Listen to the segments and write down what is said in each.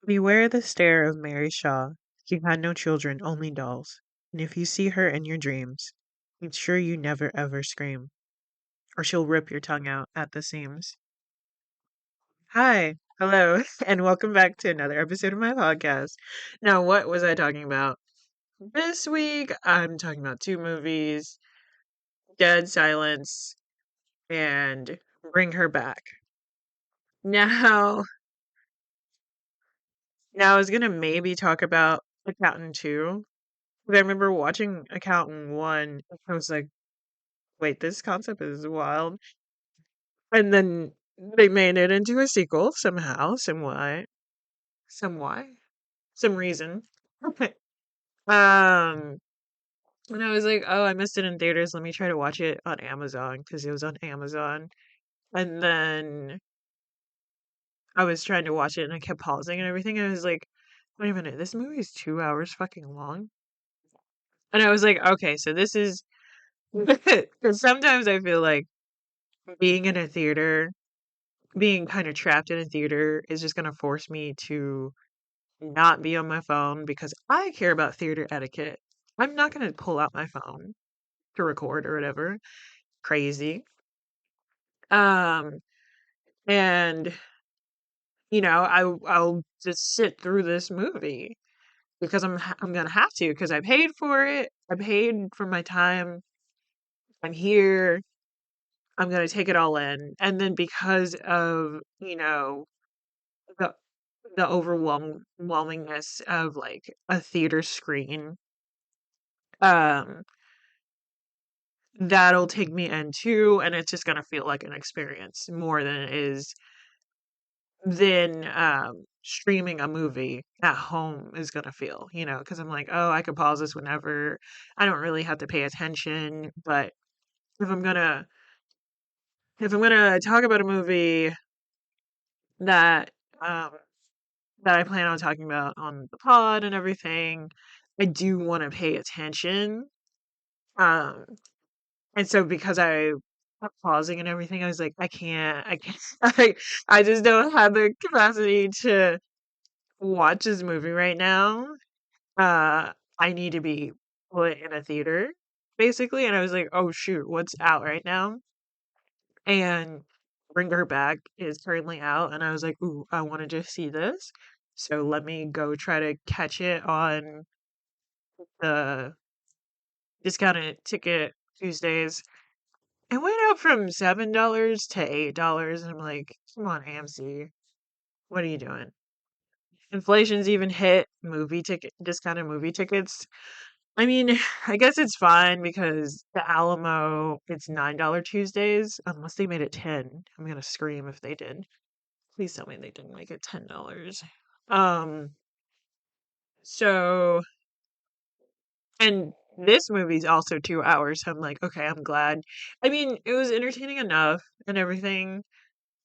Beware the stare of Mary Shaw. She had no children, only dolls. And if you see her in your dreams, make sure you never ever scream, or she'll rip your tongue out at the seams. Hi, hello, and welcome back to another episode of my podcast. Now, what was I talking about? This week, I'm talking about two movies, Dead Silence and Bring Her Back. Now, now I was gonna maybe talk about Accountant 2. But I remember watching Accountant 1, and I was like, wait, this concept is wild. And then they made it into a sequel somehow, some why, some reason. um, and I was like, oh, I missed it in theaters. Let me try to watch it on Amazon because it was on Amazon. And then I was trying to watch it and I kept pausing and everything. And I was like, wait a minute, this movie is 2 hours fucking long. And I was like, okay, so this is because sometimes I feel like being in a theater being kind of trapped in a theater is just going to force me to not be on my phone because I care about theater etiquette. I'm not going to pull out my phone to record or whatever. Crazy. Um, and I'll just sit through this movie because I'm going to have to because I paid for it. I paid for my time. I'm here. I'm going to take it all in. And then because of, the the overwhelmingness of like a theater screen, um, that'll take me into, and it's just gonna feel like an experience more than it is than streaming a movie at home is gonna feel, because I'm like, oh, I could pause this whenever. I don't really have to pay attention, but if I'm gonna if I'm gonna talk about a movie that um that I plan on talking about on the pod and everything, I do want to pay attention. Um, and so because I kept pausing and everything, I was like, I can't, I just don't have the capacity to watch this movie right now. I need to be put in a theater, basically. And I was like, oh shoot, what's out right now? And Bring Her Back is currently out, and I was like, ooh, I want to just see this. So let me go try to catch it on the discounted ticket Tuesdays. It went up from $7 to $8, and I'm like, come on, AMC, what are you doing? Inflation's even hit discounted movie tickets. I mean, I guess it's fine because the Alamo, it's $9 Tuesdays, unless they made it 10. I'm gonna scream if they did. Please tell me they didn't make it $10. Um, so and this movie's also 2 hours, so I'm like, okay, I'm glad. I mean, it was entertaining enough and everything.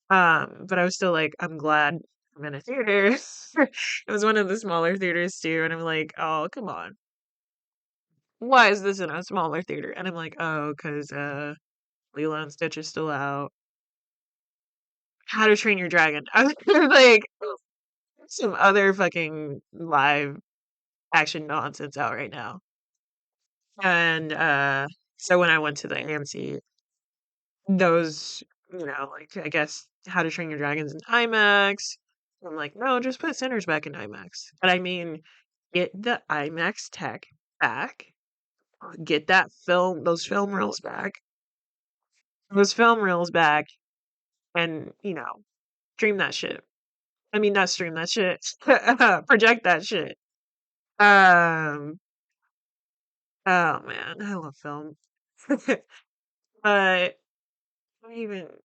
But I was still like, I'm glad I'm in a theater. It was one of the smaller theaters too, and I'm like, oh, come on. Why is this in a smaller theater? And I'm like, oh, because Lilo and Stitch is still out. How to Train Your Dragon. I was like, some other fucking live action nonsense out right now. And so when I went to the AMC, those, like I guess How to Train Your Dragons in IMAX. I'm like, no, just put Sinners back in IMAX. But I mean, get the IMAX tech back. Get those film reels back. Those film reels back and, stream that shit. I mean, not stream that shit. Project that shit. Um, oh man, I love film. But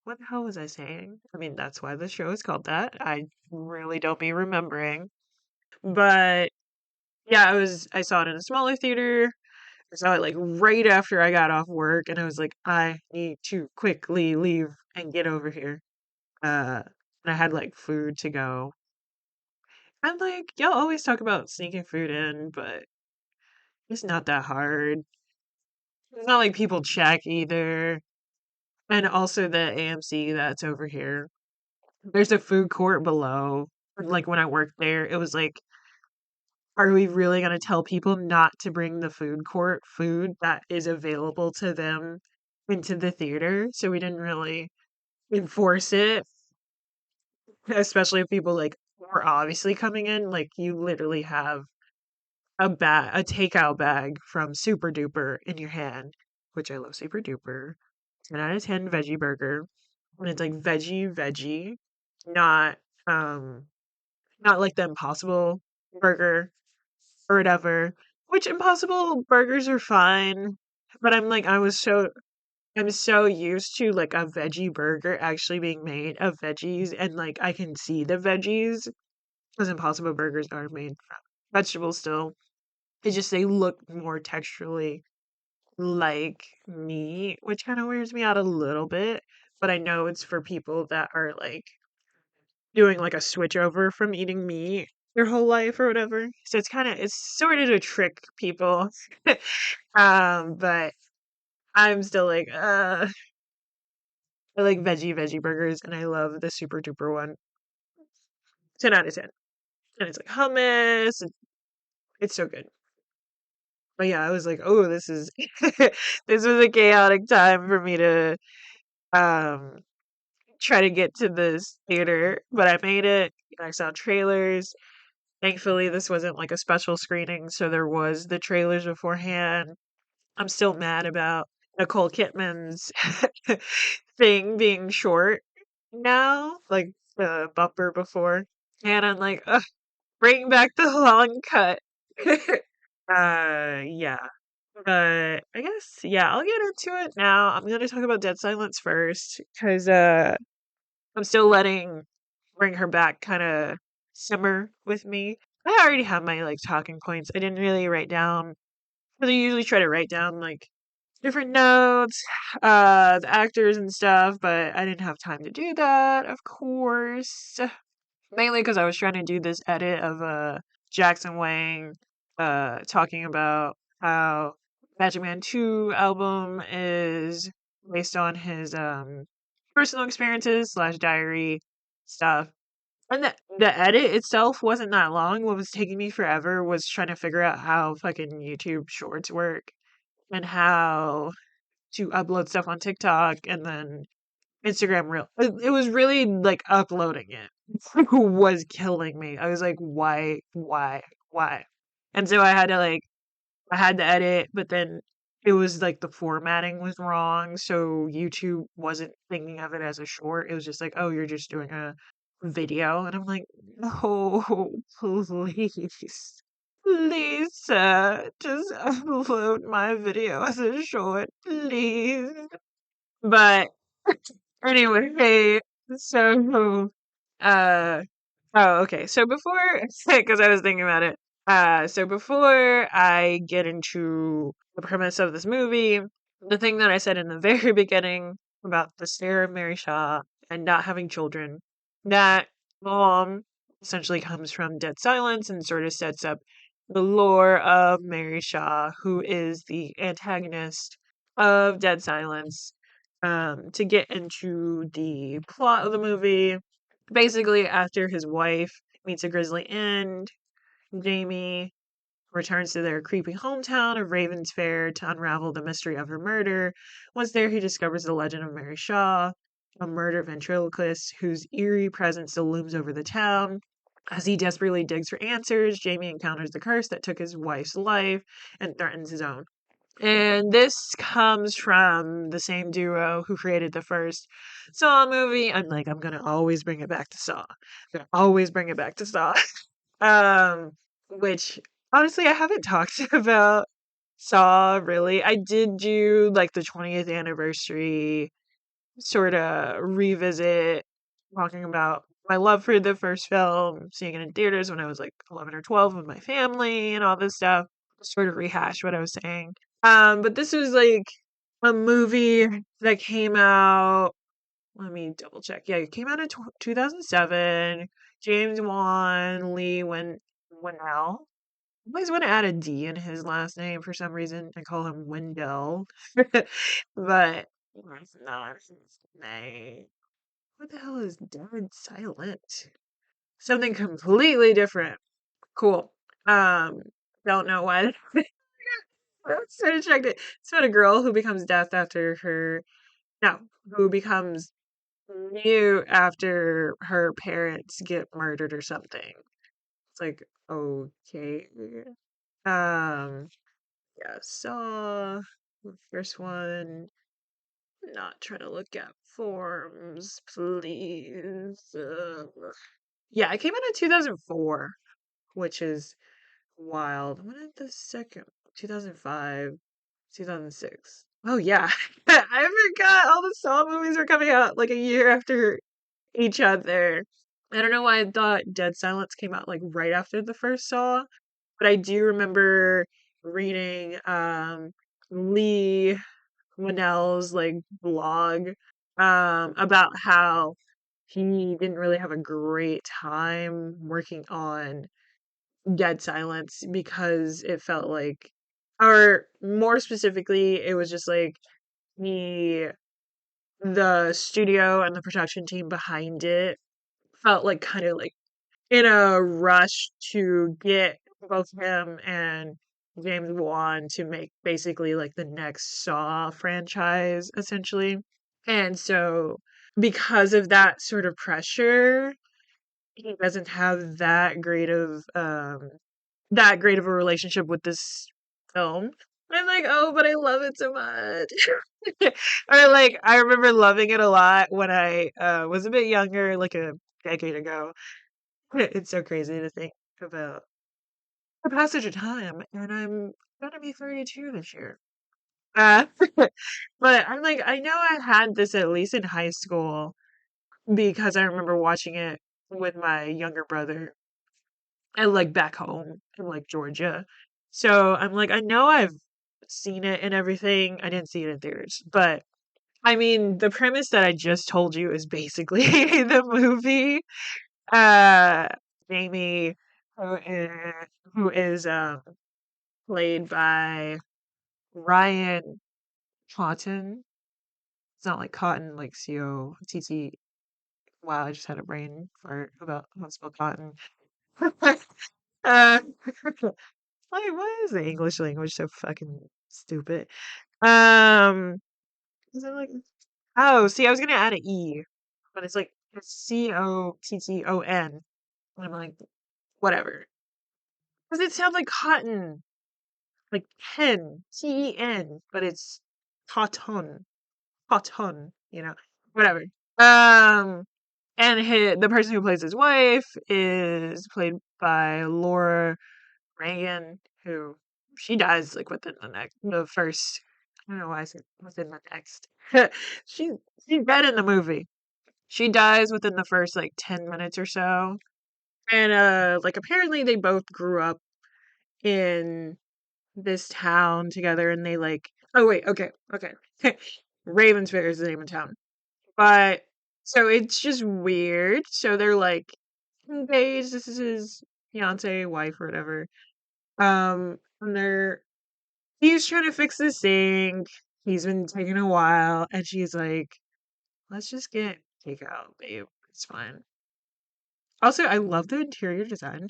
what the hell was I saying? I mean, that's why the show is called that. I really don't be remembering. But yeah, I saw it in a smaller theater. I saw it like right after I got off work and I was like, I need to quickly leave and get over here. And I had like food to go. And like, y'all always talk about sneaking food in, but it's not that hard. It's not like people check either. And also the AMC that's over here. There's a food court below. Like when I worked there, it was like, are we really going to tell people not to bring the food court food that is available to them into the theater? So we didn't really enforce it, especially if people like were obviously coming in. Like you literally have a takeout bag from Super Duper in your hand, which I love Super Duper. 10 out of 10 veggie burger. And it's like veggie, not um not like the Impossible burger or whatever. Which Impossible burgers are fine, but I'm so used to like a veggie burger actually being made of veggies and like I can see the veggies because Impossible burgers are made from vegetables still. It's just they look more texturally like meat, which kind of weirds me out a little bit. But I know it's for people that are like doing like a switch over from eating meat their whole life or whatever. So it's sort of to trick people. But I'm still like, I like veggie burgers and I love the super duper one. 10 out of 10. And it's like hummus. And it's so good. But yeah, I was like, oh, this is this was a chaotic time for me to um try to get to this theater, but I made it. I saw trailers. Thankfully, this wasn't like a special screening, so there was the trailers beforehand. I'm still mad about Nicole Kidman's thing being short now, like the bumper before. And I'm like, ugh, bring back the long cut. Yeah. But I guess, yeah, I'll get into it now. I'm gonna talk about Dead Silence first, because I'm still letting Bring Her Back kind of simmer with me. I already have my like talking points. I didn't really write down, because I usually try to write down like different notes, the actors and stuff, but I didn't have time to do that, of course. Mainly because I was trying to do this edit of Jackson Wang talking about how Magic Man 2 album is based on his personal experiences slash diary stuff. And the edit itself wasn't that long. What was taking me forever was trying to figure out how fucking YouTube shorts work and how to upload stuff on TikTok and then Instagram Reel. It was really like uploading it was killing me. I was like, why? And so I had to edit, but then it was like the formatting was wrong, so YouTube wasn't thinking of it as a short. It was just like, oh, you're just doing a video, and I'm like, no, please, please, sir, just upload my video as a short, please. But anyway, so, uh, oh, okay. So before, because I was thinking about it, so before I get into the premise of this movie, the thing that I said in the very beginning about the stare of Mary Shaw and not having children, that mom essentially comes from Dead Silence and sort of sets up the lore of Mary Shaw, who is the antagonist of Dead Silence. To get into the plot of the movie, basically, after his wife meets a grisly end, Jamie returns to their creepy hometown of Ravensfair to unravel the mystery of her murder. Once there, he discovers the legend of Mary Shaw, a murder ventriloquist whose eerie presence still looms over the town. As he desperately digs for answers, Jamie encounters the curse that took his wife's life and threatens his own. And this comes from the same duo who created the first Saw movie. I'm like, I'm gonna always bring it back to Saw. I'm gonna always bring it back to Saw. Um, which honestly I haven't talked about Saw really. I did do like the 20th anniversary sort of revisit, talking about my love for the first film, seeing it in theaters when I was like 11 or 12 with my family and all this stuff. Sort of rehash what I was saying. But this was like a movie that came out. Let me double check. Yeah, it came out in 2007. James Wan Lee Winnell. I always want to add a D in his last name for some reason. I call him Wendell, but that's not his name. What the hell is Dead Silent? something completely different. Cool. Um, don't know why. That's so distracted. It's about a girl who becomes deaf after her, no, who becomes mute after her parents get murdered or something. It's like, okay. Um, yeah, Saw, the first one. Not trying to look at forms, please. Yeah, it came out in 2004, which is wild. When did the second? 2005, 2006. Oh yeah, I forgot all the Saw movies were coming out like a year after each other. I don't know why I thought Dead Silence came out like right after the first Saw, but I do remember reading Lee Winnell's like blog about how he didn't really have a great time working on Dead Silence because it felt like, or more specifically, it was just like the the studio and the production team behind it felt like kind of like in a rush to get both him and James Wan to make basically like the next Saw franchise, essentially. And so, because of that sort of pressure, he doesn't have that great of a relationship with this film. I'm like, oh, but I love it so much. Or like, I remember loving it a lot when I was a bit younger, like a decade ago. It's so crazy to think about the passage of time, and I'm gonna be 32 this year. Uh, but I'm like, I know I had this at least in high school because I remember watching it with my younger brother and like back home in like Georgia. So I'm like, I know I've seen it and everything. I didn't see it in theaters, but I mean, the premise that I just told you is basically the movie. Uh, Jamie, who is, who is played by Ryan Cotton. It's not like cotton, like COTT. Wow, I just had a brain fart about how to spell cotton. uh, like, why is the English language so fucking stupid? Um, is it like, oh, see, I was gonna add an E, but it's like it's COTTON. And I'm like, whatever. Does it sound like cotton? Like ten, TEN, but it's cotton. Cotton, whatever. Um, and the person who plays his wife is played by Laura Reagan, who she dies like within the first. I don't know why I said within the next. she she's dead in the movie. She dies within the first like 10 minutes or so, and like apparently they both grew up in this town together, and they like. Oh wait, okay. Ravensfair is the name of town. But so it's just weird. So they're like engaged. This is his fiance, wife, or whatever. And he's trying to fix this sink. He's been taking a while, and she's like, "Let's just get takeout, babe. It's fine." Also, I love the interior design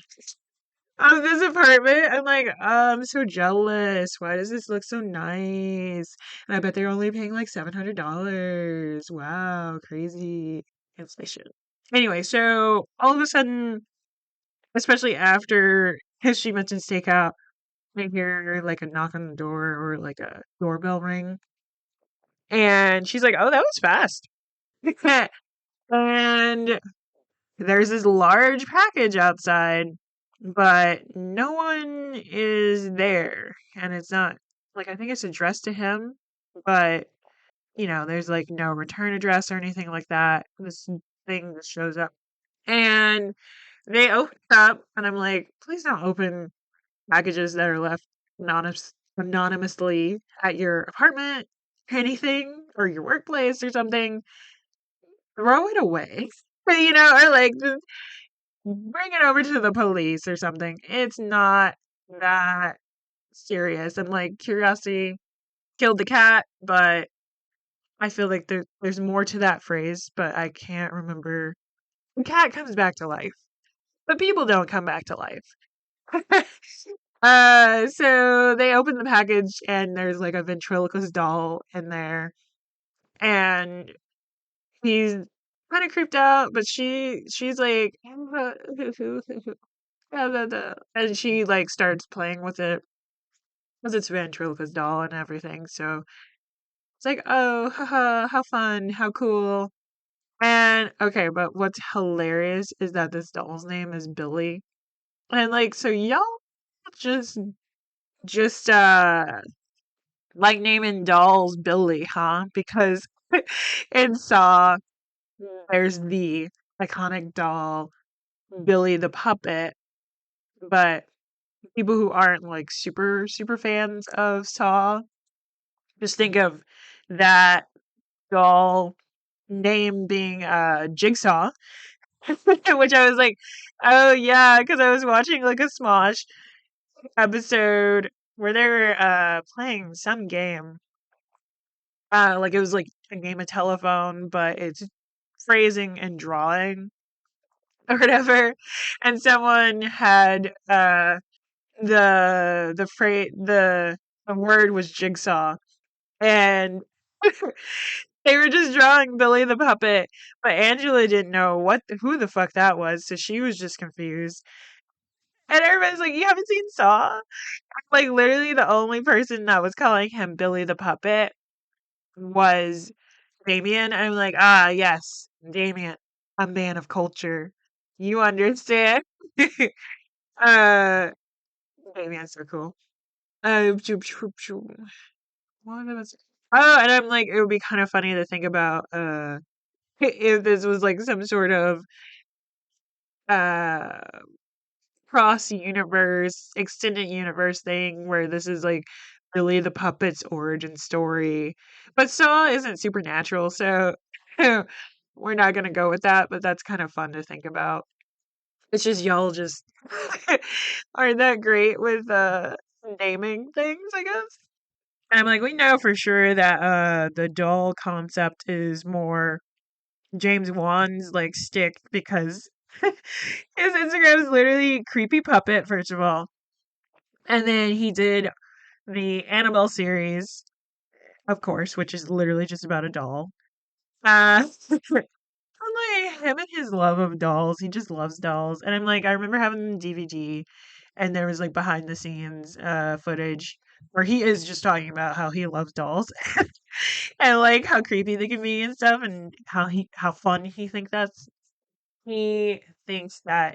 of this apartment. I'm like, I'm so jealous. Why does this look so nice? And I bet they're only paying like $700. Wow, crazy inflation. Anyway, so all of a sudden, especially after, because she mentions takeout, I hear like a knock on the door or like a doorbell ring. And she's like, oh, that was fast. And there's this large package outside, but no one is there. And it's not like, I think it's addressed to him, but there's like no return address or anything like that. This thing that shows up. And they open up, and I'm like, please don't open packages that are left anonymously at your apartment, anything, or your workplace or something. Throw it away. Or like just bring it over to the police or something. It's not that serious. And like curiosity killed the cat, but I feel like there's more to that phrase, but I can't remember. The cat comes back to life. but people don't come back to life. So they open the package and there's like a ventriloquist doll in there, and he's kind of creeped out, but she's like, and she like starts playing with it because it's ventriloquist doll and everything. So it's like, oh, haha, how fun, how cool. And okay, but what's hilarious is that this doll's name is Billy. And like, so y'all just just like naming dolls Billy, huh? Because in Saw there's the iconic doll Billy the puppet, but people who aren't like super fans of Saw just think of that doll name being Jigsaw, which I was like, oh yeah, because I was watching like a Smosh episode where they were playing some game. Like it was like a game of telephone, but it's phrasing and drawing or whatever. And someone had the phrase the word was jigsaw, and they were just drawing Billy the puppet, but Angela didn't know who the fuck that was, so she was just confused. And everybody's like, "You haven't seen Saw?" Like literally the only person that was calling him Billy the puppet was Damien. I'm like, ah, yes, Damien, a man of culture. You understand? uh, Damien's so cool. Choo- choo- choo. What was it? Oh, and I'm like, it would be kind of funny to think about, if this was like some sort of uh cross universe, extended universe thing where this is like really the puppet's origin story. But Saw isn't supernatural, so we're not gonna go with that, but that's kind of fun to think about. It's just y'all just aren't that great with naming things, I guess. And I'm like, we know for sure that the doll concept is more James Wan's like stick because his Instagram is literally creepy puppet, first of all. And then he did the Annabelle series, of course, which is literally just about a doll. I'm like him and his love of dolls. He just loves dolls. And I'm like, I remember having the DVD and there was like behind the scenes footage where he is just talking about how he loves dolls and like how creepy they can be and stuff and how fun he thinks that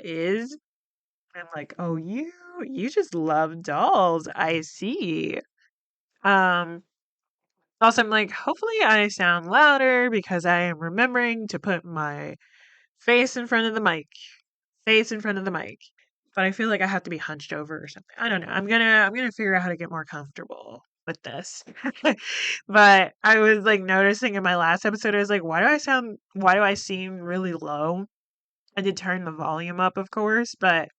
is. I'm like, oh, you just love dolls. I see. Um, Also, I'm like, hopefully I sound louder because I am remembering to put my face in front of the mic. Face in front of the mic. But I feel like I have to be hunched over or something. I don't know. I'm gonna figure out how to get more comfortable with this. But I was like noticing in my last episode, I was like, why do I seem really low? I did turn the volume up, of course, but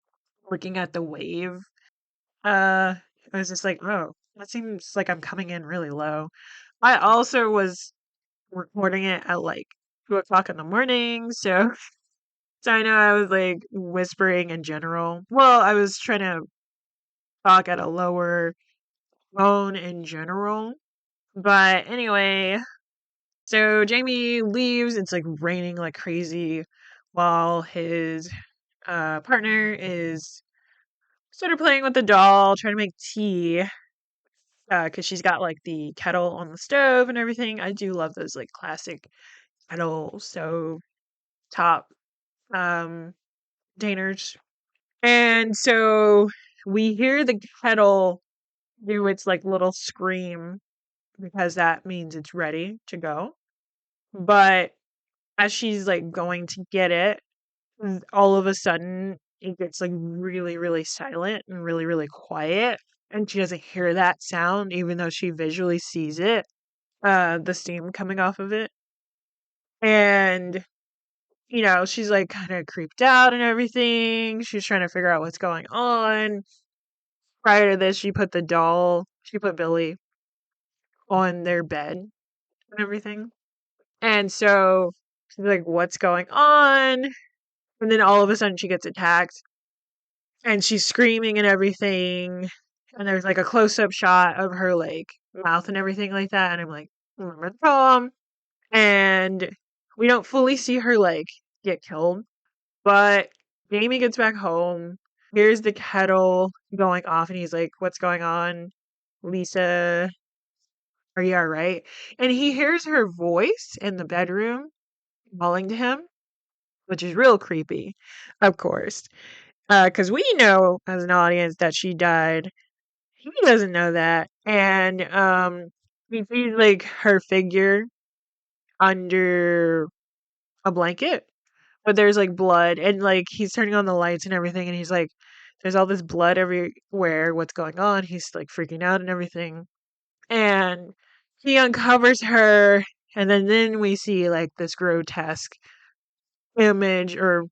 looking at the wave, uh, I was just like, oh, that seems like I'm coming in really low. I also was recording it at like 2 o'clock in the morning, so I know I was like whispering in general. Well, I was trying to talk at a lower tone in general. But anyway, so Jamie leaves. It's like raining like crazy while his partner is sort of playing with the doll, trying to make tea. Because she's got like the kettle on the stove and everything. I do love those like classic kettle stove top um containers. And so we hear the kettle do its like little scream because that means it's ready to go. But as she's like going to get it, all of a sudden it gets like really silent and really quiet. And she doesn't hear that sound even though she visually sees it, the steam coming off of it. And she's like kind of creeped out and everything. She's trying to figure out what's going on. Prior to this, she put Billy on their bed and everything. And so she's like, what's going on? And then all of a sudden she gets attacked and she's screaming and everything. And there's like a close up shot of her like mouth and everything like that. And I'm like, remember the poem. And we don't fully see her like get killed, but Jamie gets back home, hears the kettle going off, and he's like, what's going on? Lisa, are you all right? And he hears her voice in the bedroom calling to him, which is real creepy, of course. Because we know as an audience that she died. He doesn't know that. And he sees like her figure under a blanket, but there's like blood, and like he's turning on the lights and everything, and he's like, there's all this blood everywhere. What's going on? He's like freaking out and everything. And he uncovers her, and then we see like this grotesque image, or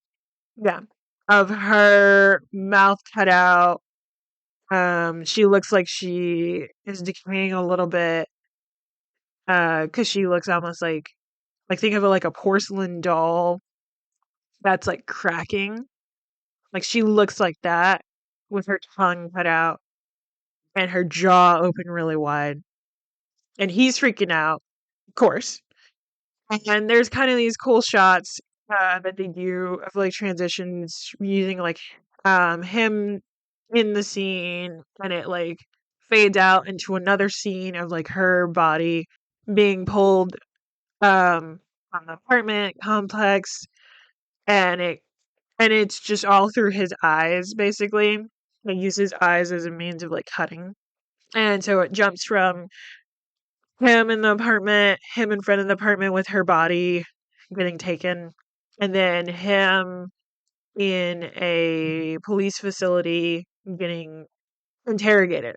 yeah, of her mouth cut out. She looks like she is decaying a little bit, because she looks almost like think of it like a porcelain doll that's like cracking. Like she looks like that with her tongue cut out and her jaw open really wide. And he's freaking out, of course. And there's kind of these cool shots that they do of like transitions using like him in the scene, and it like fades out into another scene of like her body being pulled on the apartment complex, and it's just all through his eyes basically. They use his eyes as a means of like cutting. And so it jumps from him in the apartment, him in front of the apartment with her body getting taken, and then him in a police facility getting interrogated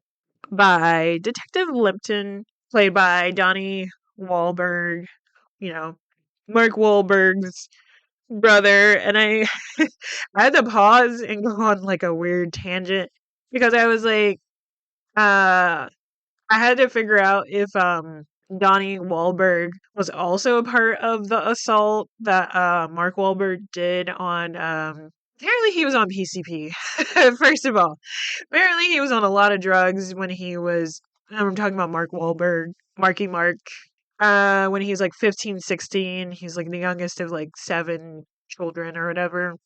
by Detective Limpton, played by Donnie Wahlberg, you know, Mark Wahlberg's brother. And I I had to pause and go on like a weird tangent because I was like, uh I had to figure out if Donnie Wahlberg was also a part of the assault that Mark Wahlberg did on apparently he was on PCP. First of all, apparently he was on a lot of drugs when he was, I'm talking about Mark Wahlberg, Marky Mark, when he was like 15, 16. He's like the youngest of like 7 children or whatever.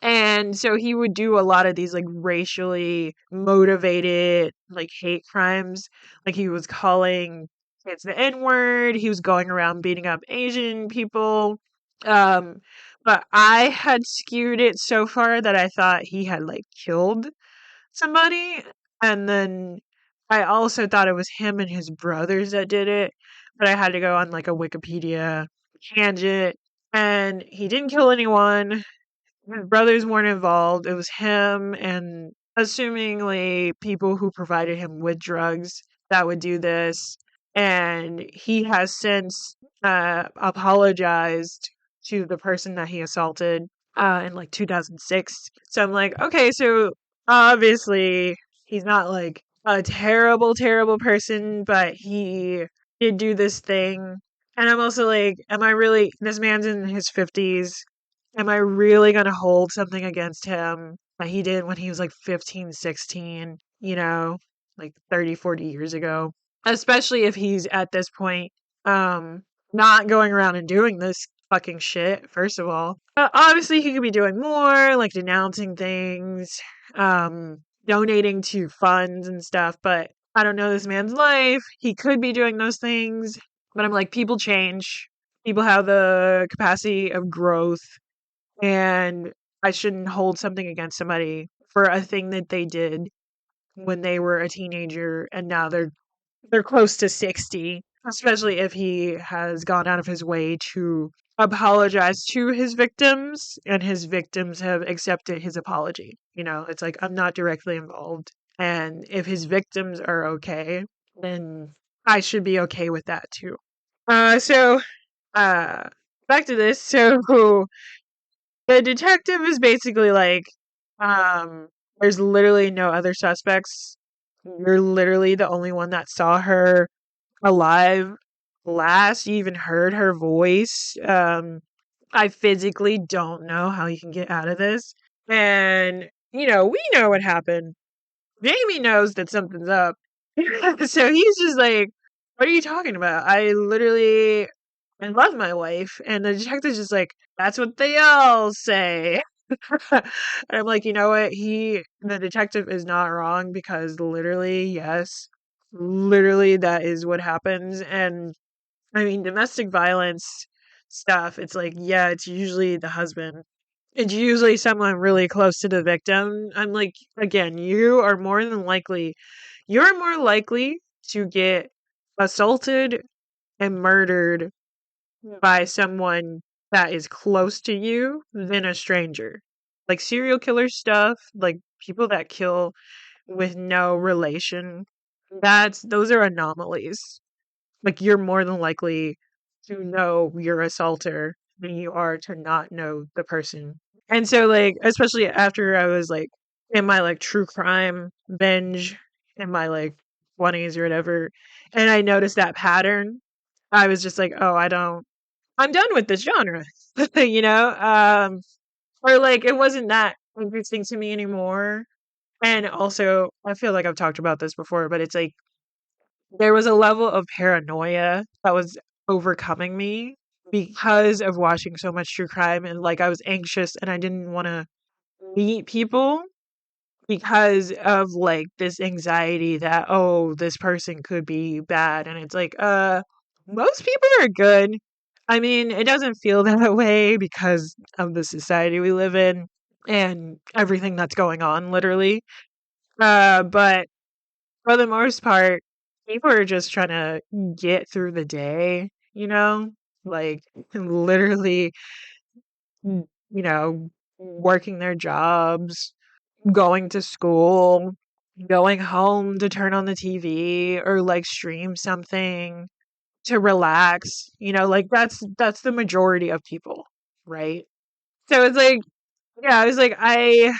And so he would do a lot of these like racially motivated like hate crimes. Like he was calling kids the N-word, he was going around beating up Asian people. Um but I had skewed it so far that I thought he had like killed somebody, and then I also thought it was him and his brothers that did it, but I had to go on like a Wikipedia tangent, and he didn't kill anyone. His brothers weren't involved. It was him and assumingly people who provided him with drugs that would do this. And he has since apologized to the person that he assaulted in like 2006. So I'm like, okay, so obviously he's not like a terrible, terrible person, but he did do this thing. And I'm also like, am I really, this man's in his 50s. Am I really going to hold something against him that he did when he was like 15, 16, like 30, 40 years ago? Especially if he's at this point, not going around and doing this fucking shit, first of all. Obviously, he could be doing more, like denouncing things, donating to funds and stuff, but I don't know this man's life. He could be doing those things, but I'm like, people change. People have the capacity of growth, and I shouldn't hold something against somebody for a thing that they did when they were a teenager and now they're close to 60, especially if he has gone out of his way to apologize to his victims and his victims have accepted his apology. It's like I'm not directly involved, and if his victims are okay, then I should be okay with that too. So back to this. So the detective is basically like, there's literally no other suspects. You're literally the only one that saw her alive last. You even heard her voice. I physically don't know how you can get out of this. And we know what happened. Jamie knows that something's up. So he's just like, what are you talking about? I love my wife. And the detective's just like, that's what they all say. And I'm like, you know what? The detective is not wrong because literally, yes, literally that is what happens. And I mean, domestic violence stuff, it's like, yeah, it's usually the husband. It's usually someone really close to the victim. I'm like, again, you're more likely to get assaulted and murdered by someone that is close to you than a stranger. Like serial killer stuff, like people that kill with no relation, those are anomalies. Like you're more than likely to know your assaulter than you are to not know the person. And so like especially after I was like in my like true crime binge in my like 20s or whatever and I noticed that pattern, I was just like, "Oh, I'm done with this genre." you know? Or like it wasn't that interesting to me anymore. And also, I feel like I've talked about this before, but it's like there was a level of paranoia that was overcoming me because of watching so much true crime and like I was anxious and I didn't want to meet people because of like this anxiety that oh this person could be bad and it's like most people are good. I mean, it doesn't feel that way because of the society we live in and everything that's going on literally. But for the most part, people are just trying to get through the day, like literally, working their jobs, going to school, going home to turn on the TV or like stream something to relax, like that's the majority of people, right? So it's like, yeah, I was like, I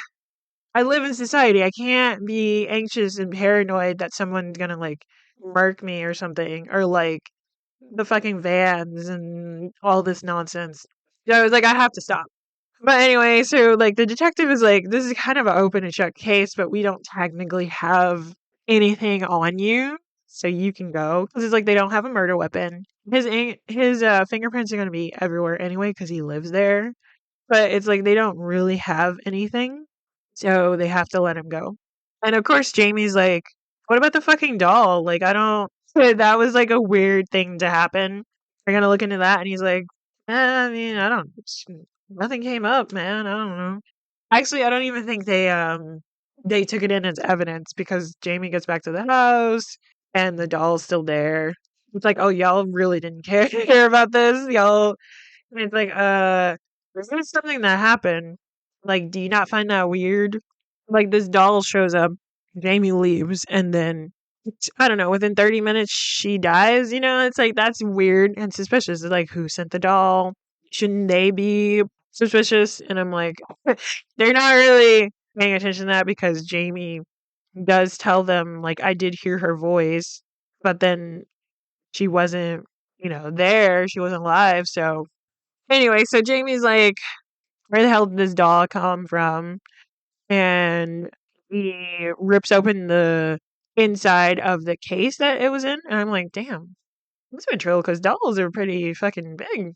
live in society. I can't be anxious and paranoid that someone's gonna like murk me or something, or like the fucking vans and all this nonsense. So I was like, I have to stop. But anyway, so like the detective is like, this is kind of an open and shut case, but we don't technically have anything on you, so you can go because it's like they don't have a murder weapon. His fingerprints are gonna be everywhere anyway because he lives there. But it's like they don't really have anything, so they have to let him go. And of course, Jamie's like, "What about the fucking doll? Like, I don't." That was like a weird thing to happen. We're gonna look into that, and he's like, I mean, I don't. Nothing came up, man. I don't know. Actually, I don't even think they took it in as evidence because Jamie gets back to the house and the doll's still there. It's like, oh, y'all really didn't care about this, y'all. And it's like, is this something that happened? Like, do you not find that weird? Like, this doll shows up, Jamie leaves, and then, I don't know, within 30 minutes, she dies. It's like, that's weird and suspicious. It's like, who sent the doll? Shouldn't they be suspicious? And I'm like, they're not really paying attention to that because Jamie does tell them, like, I did hear her voice, but then she wasn't, there. She wasn't alive. So, anyway, so Jamie's like, where the hell did this doll come from? And he rips open the inside of the case that it was in. And I'm like, damn, this ventriloquist dolls are pretty fucking big.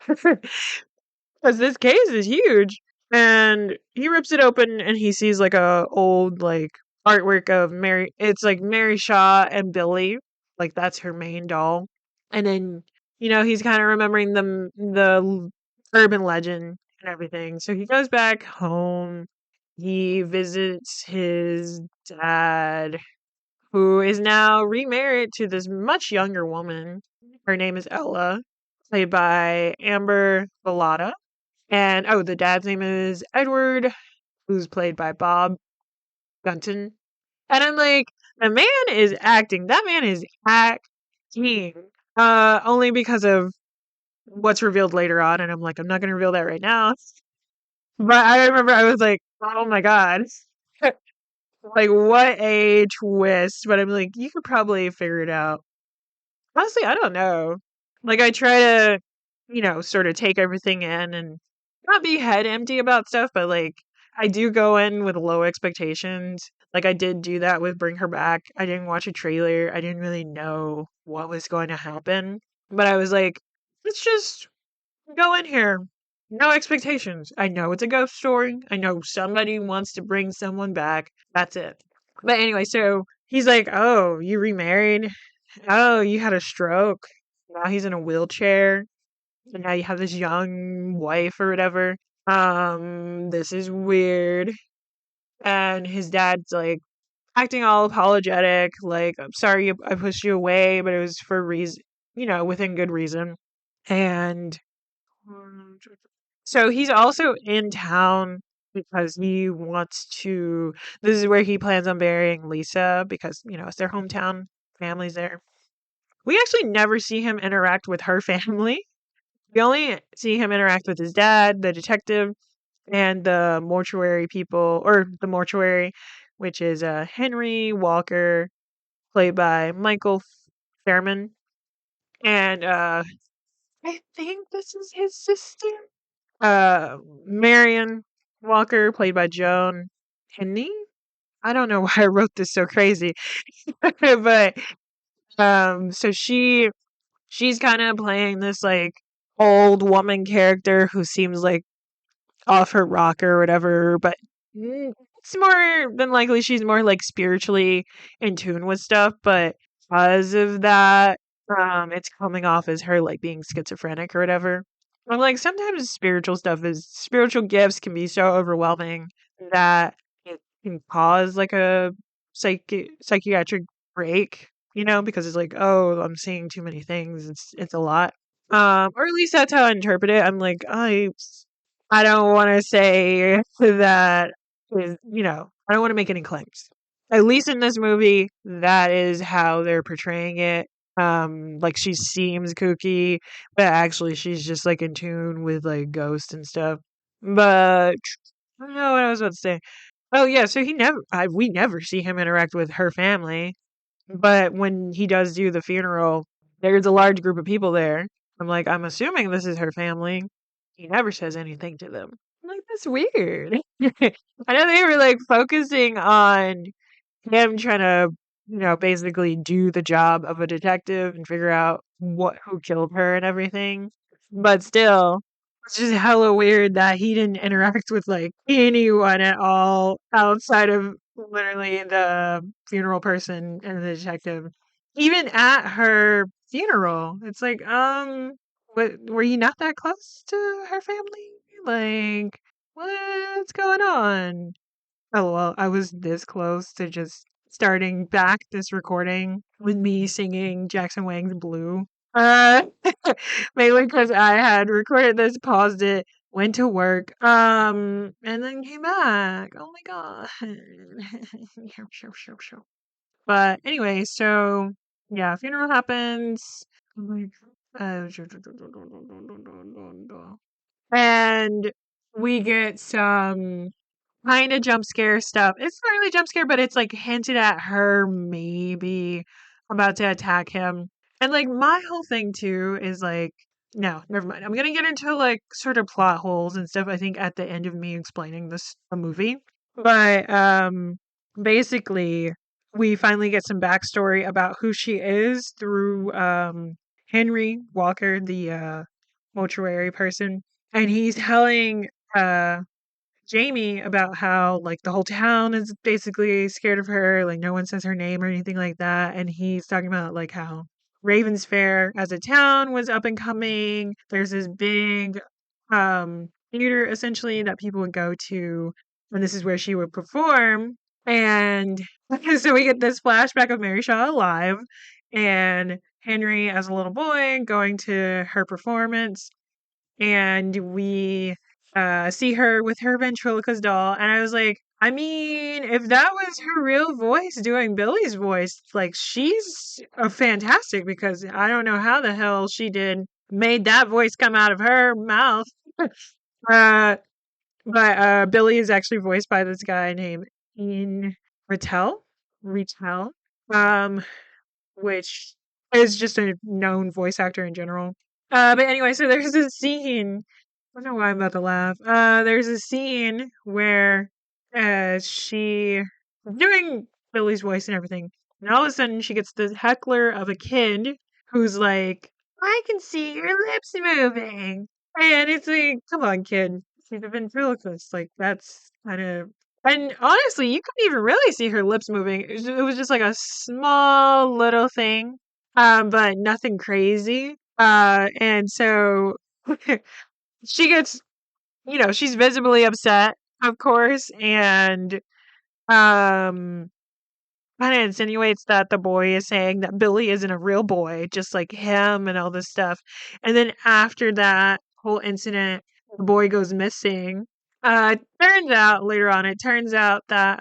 Because this case is huge. And he rips it open and he sees like a old like artwork of Mary. It's like Mary Shaw and Billy. Like that's her main doll. And then, he's kind of remembering the urban legend and everything. So he goes back home. He visits his dad, who is now remarried to this much younger woman. Her name is Ella, played by Amber Villada. And oh, the dad's name is Edward, who's played by Bob Gunton. And I'm like, the man is acting. That man is acting. Only because of what's revealed later on. And I'm like, I'm not gonna reveal that right now. But I remember I was like, oh my god. Like what a twist. But I'm like, you could probably figure it out. Honestly, I don't know. Like I try to, sort of take everything in and not be head empty about stuff, but like I do go in with low expectations. Like I did do that with Bring Her Back. I didn't watch a trailer. I didn't really know what was going to happen. But I was like, let's just go in here. No expectations. I know it's a ghost story. I know somebody wants to bring someone back. That's it. But anyway, so he's like, "Oh, you remarried? Oh, you had a stroke. Now he's in a wheelchair. And now you have this young wife or whatever. This is weird." And his dad's like acting all apologetic, like, "I'm sorry I pushed you away, but it was for reason, within good reason." And so he's also in town because he wants to. This is where he plans on burying Lisa because, it's their hometown. Family's there. We actually never see him interact with her family. We only see him interact with his dad, the detective, and the mortuary people, or the mortuary, which is Henry Walker, played by Michael Fairman. And I think this is his sister. Marion Walker, played by Joan Henney. I don't know why I wrote this so crazy, but so she's kind of playing this like old woman character who seems like off her rocker or whatever, but it's more than likely she's more like spiritually in tune with stuff, but because of that, it's coming off as her like being schizophrenic or whatever. I'm like, sometimes spiritual gifts can be so overwhelming that it can cause like a psychiatric break, because it's like, oh, I'm seeing too many things. It's a lot. Or at least that's how I interpret it. I'm like, I don't want to say that is, I don't want to make any claims. At least in this movie, that is how they're portraying it. Like she seems kooky, but actually she's just like in tune with like ghosts and stuff. But I don't know what I was about to say. Oh yeah, so we never see him interact with her family. But when he does do the funeral, there's a large group of people there. I'm like, I'm assuming this is her family. He never says anything to them. I'm like, that's weird. I know they were like focusing on him trying to, basically do the job of a detective and figure out who killed her and everything. But still, it's just hella weird that he didn't interact with like anyone at all outside of literally the funeral person and the detective. Even at her funeral, it's like, were you not that close to her family? Like, what's going on? Oh, well, I was this close to just starting back this recording with me singing Jackson Wang's Blue. Uh, mainly because I had recorded this, paused it, went to work, and then came back. Oh my god. Sure. But anyway, so yeah, funeral happens. I'm like, and we get some kind of jump scare stuff. It's not really jump scare, but it's like hinted at her maybe about to attack him. And like my whole thing too is like, no, never mind. I'm gonna get into like sort of plot holes and stuff, I think, at the end of me explaining the movie. But basically we finally get some backstory about who she is through Henry Walker, the mortuary person. And he's telling Jamie about how like the whole town is basically scared of her, like no one says her name or anything like that. And he's talking about like how Ravens Fair as a town was up and coming. There's this big theater essentially that people would go to, and this is where she would perform. And so we get this flashback of Mary Shaw alive and Henry as a little boy going to her performance, and we see her with her ventriloquist doll. And I was like, I mean, if that was her real voice doing Billy's voice, like she's fantastic, because I don't know how the hell she made that voice come out of her mouth. uh, but Billy is actually voiced by this guy named Ian Retell, um, which is just a known voice actor in general. But anyway, so there's this scene I don't know why I'm about to laugh. There's a scene where she doing Billy's voice and everything, and all of a sudden she gets the heckler of a kid who's like, "I can see your lips moving," and it's like, "Come on, kid, she's a ventriloquist. Like that's kind of." And honestly, you couldn't even really see her lips moving. It was just like a small little thing, but nothing crazy. And so she gets, she's visibly upset, of course, and um kind of insinuates that the boy is saying that Billy isn't a real boy, just like him and all this stuff. And then after that whole incident, the boy goes missing. Turns out later on, it turns out that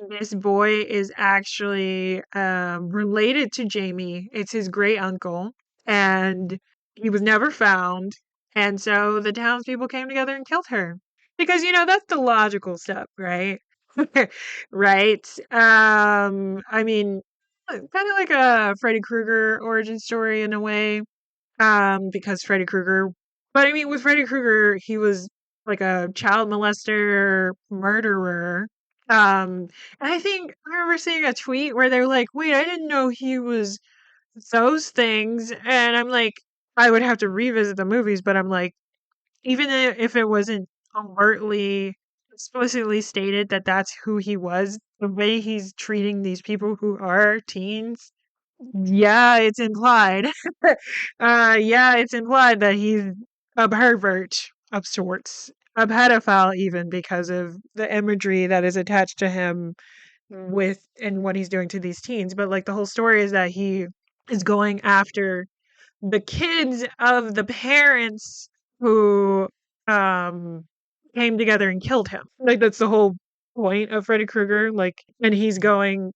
this boy is actually related to Jamie. It's his great uncle, and he was never found. And so the townspeople came together and killed her because that's the logical step, right? Right. I mean, kind of like a Freddy Krueger origin story in a way. Because Freddy Krueger, but I mean, with Freddy Krueger, he was like a child molester, murderer. And I think I remember seeing a tweet where they're like, "Wait, I didn't know he was those things," and I'm like, I would have to revisit the movies, but I'm like, even if it wasn't overtly, explicitly stated that that's who he was, the way he's treating these people who are teens, yeah, it's implied. Yeah, it's implied that he's a pervert of sorts, a pedophile even because of the imagery that is attached to him with and what he's doing to these teens. But like the whole story is that he is going after the kids of the parents who um came together and killed him. Like that's the whole point of Freddy Krueger. Like, and he's killing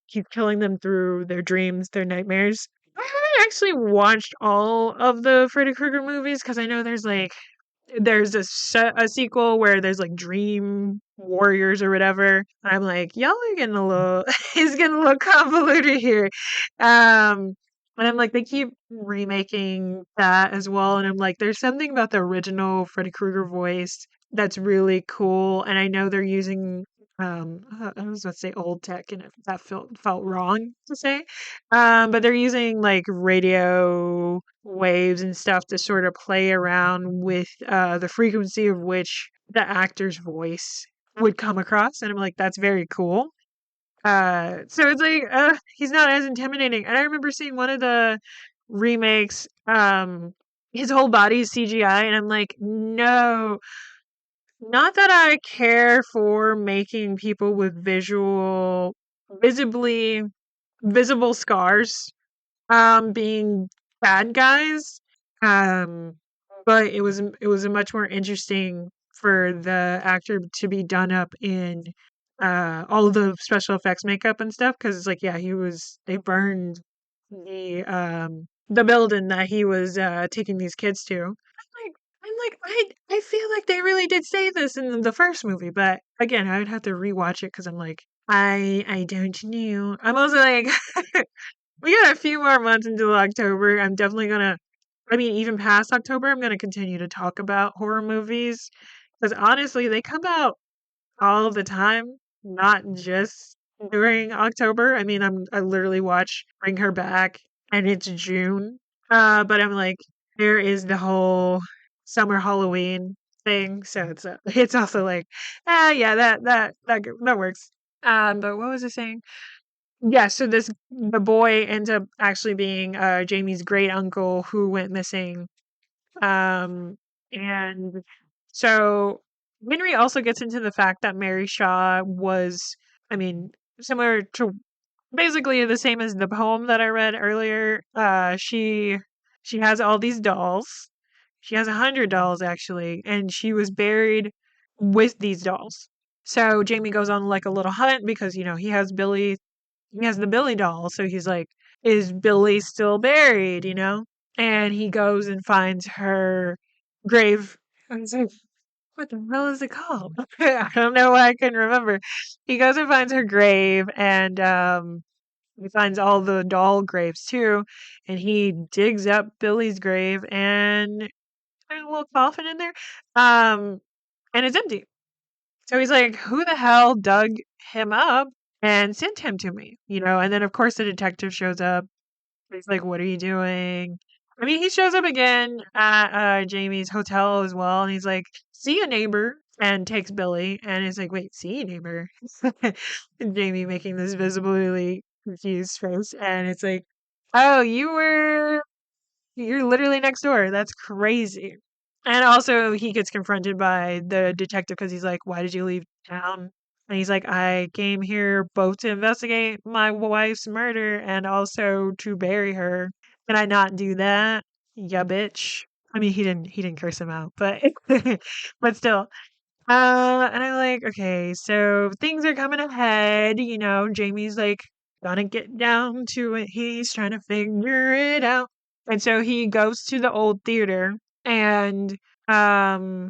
them through their dreams, their nightmares. I haven't actually watched all of the Freddy Krueger movies because I know there's a sequel where there's like Dream Warriors or whatever. And I'm like, y'all are getting a little, it's getting a little convoluted here. And I'm like, they keep remaking that as well. And I'm like, there's something about the original Freddy Krueger voice that's really cool. And I know they're using, I was going to say old tech, and that felt wrong to say. But they're using like radio waves and stuff to sort of play around with the frequency of which the actor's voice would come across. And I'm like, that's very cool. So it's like, he's not as intimidating. And I remember seeing one of the remakes, his whole body is CGI, and I'm like, no, not that I care for making people with visibly visible scars, being bad guys. Um, but it was a much more interesting for the actor to be done up in all of the special effects makeup and stuff because it's like yeah they burned the building that he was taking these kids to. I feel like they really did say this in the first movie, but again, I would have to rewatch it because I'm like, I don't know. I'm also like, we got a few more months until October. I'm definitely gonna, I mean, even past October, I'm gonna continue to talk about horror movies because honestly, they come out all the time, not just during October. I mean, I literally watch Bring Her Back and it's June. But I'm like, there is the whole summer Halloween thing, so it's also like, yeah, that works. But what was I saying? Yeah, so the boy ends up actually being Jamie's great uncle who went missing. Um, and so Henry also gets into the fact that Mary Shaw was, I mean, similar to basically the same as the poem that I read earlier. She has all these dolls. She has 100 dolls actually, and she was buried with these dolls. So Jamie goes on like a little hunt because he has the Billy doll, so he's like, is Billy still buried, you know? And he goes and finds her grave. I was like, what the hell is it called? I don't know why I couldn't remember. He goes and finds her grave, and he finds all the doll graves too. And he digs up Billy's grave, and there's a little coffin in there. Um, and it's empty. So he's like, who the hell dug him up and sent him to me? And then of course the detective shows up. He's like, what are you doing? I mean, he shows up again at Jamie's hotel as well, and he's like, see a neighbor, and takes Billy, and he's like, wait, see a neighbor? And Jamie making this visibly confused face, and it's like, oh, you're literally next door. That's crazy. And also, he gets confronted by the detective because he's like, why did you leave town? And he's like, I came here both to investigate my wife's murder and also to bury her. Can I not do that? Yeah, bitch. I mean, he didn't curse him out, but but still. And I'm like, okay, so things are coming ahead. Jamie's like, gonna get down to it. He's trying to figure it out. And so he goes to the old theater and, um,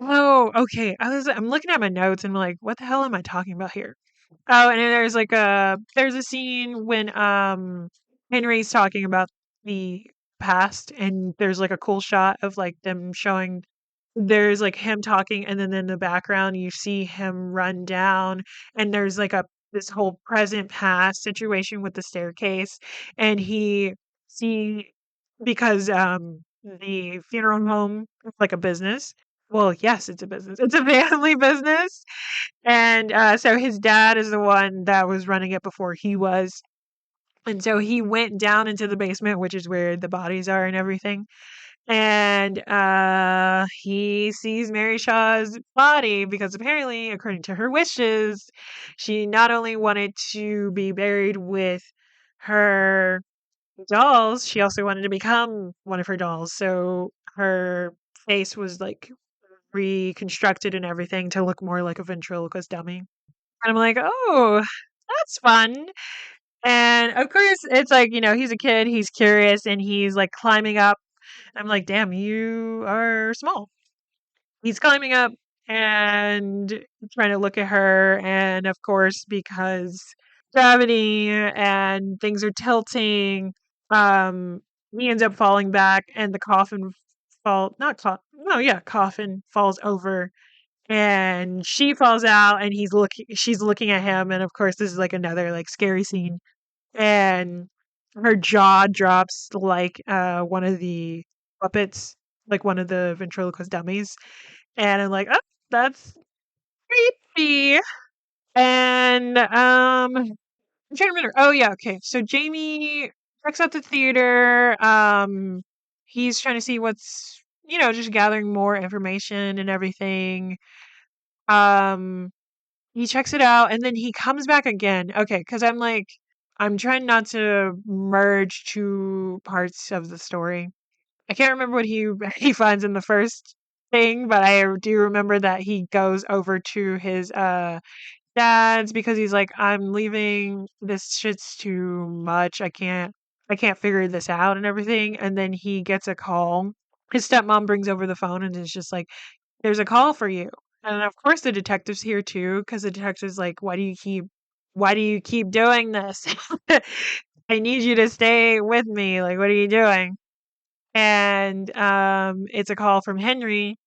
oh, okay. I'm looking at my notes and I'm like, what the hell am I talking about here? Oh, and then there's a scene when, Henry's talking about the past and there's like a cool shot of like them showing there's, like, him talking, and then in the background, you see him run down, and there's, like, a this whole present past situation with the staircase, and he see because, the funeral home is like a business. Well, yes, it's a business. It's a family business, and, so his dad is the one that was running it before he was, and so he went down into the basement, which is where the bodies are and everything, and he sees Mary Shaw's body because apparently, according to her wishes, she not only wanted to be buried with her dolls, she also wanted to become one of her dolls. So her face was like reconstructed and everything to look more like a ventriloquist dummy. And I'm like, oh, that's fun. And of course, it's like, he's a kid, he's curious, and he's like climbing up. I'm like, damn, you are small. He's climbing up and trying to look at her. And of course, because gravity and things are tilting, um, he ends up falling back and the coffin not coffin, no, yeah, coffin falls over and she falls out and she's looking at him. And of course, this is like another like scary scene and her jaw drops like one of the puppets, like one of the ventriloquist dummies, and I'm like, oh, that's creepy. And I'm trying to remember. Oh yeah, okay. So Jamie checks out the theater. He's trying to see what's just gathering more information and everything. Um, he checks it out and then he comes back again. Okay, because I'm like, I'm trying not to merge two parts of the story. I can't remember what he he finds in the first thing, but I do remember that he goes over to his dad's because he's like, I'm leaving. This shit's too much. I can't figure this out and everything. And then he gets a call. His stepmom brings over the phone and is just like, there's a call for you. And of course the detective's here too, because the detective's like, why do you keep doing this? I need you to stay with me. Like, what are you doing? And it's a call from Henry.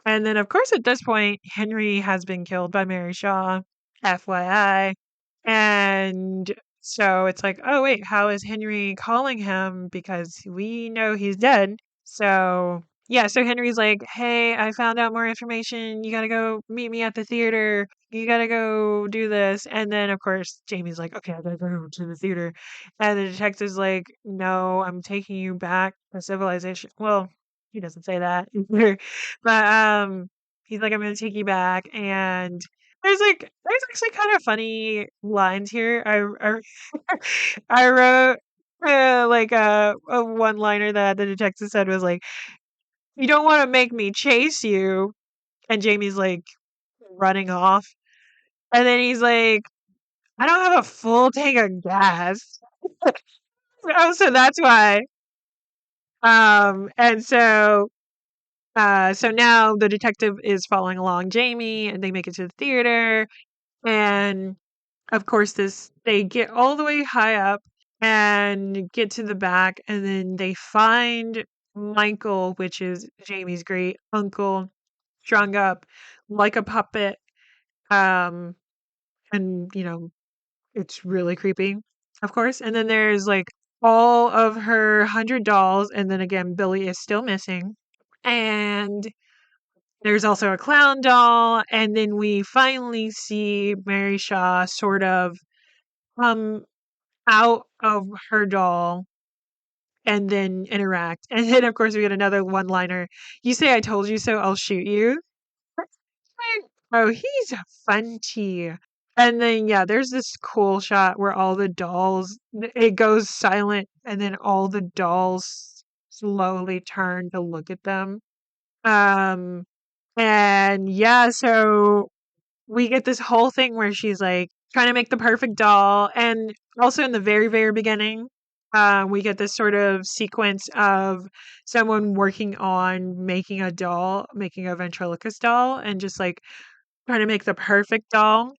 And then of course at this point, Henry has been killed by Mary Shaw, FYI. And so it's like, oh wait, how is Henry calling him? Because we know he's dead. So, yeah, so Henry's like, "Hey, I found out more information. You gotta go meet me at the theater. You gotta go do this." And then, of course, Jamie's like, "Okay, I gotta go to the theater." And the detective's like, "No, I'm taking you back to civilization." Well, he doesn't say that either, but he's like, "I'm gonna take you back." And there's actually kind of funny lines here. I wrote like a one liner that the detective said was like, "You don't want to make me chase you," and Jamie's like running off, and then he's like, "I don't have a full tank of gas." Oh, so that's why. And so now the detective is following along Jamie, and they make it to the theater, and of course they get all the way high up and get to the back, and then they find Michael, which is Jamie's great uncle, strung up like a puppet. Um, and it's really creepy, of course. And then there's like all of her 100 dolls, and then again, Billy is still missing. And there's also a clown doll, and then we finally see Mary Shaw sort of come out of her doll and then interact. And then, of course, we get another one liner. You say I told you so, I'll shoot you. Oh, he's funny. And then, yeah, there's this cool shot where all the dolls, it goes silent, and then all the dolls slowly turn to look at them. Um, and yeah, so we get this whole thing where she's like trying to make the perfect doll. And also in the very, very beginning, we get this sort of sequence of someone working on making a doll, making a ventriloquist doll, and just like trying to make the perfect doll.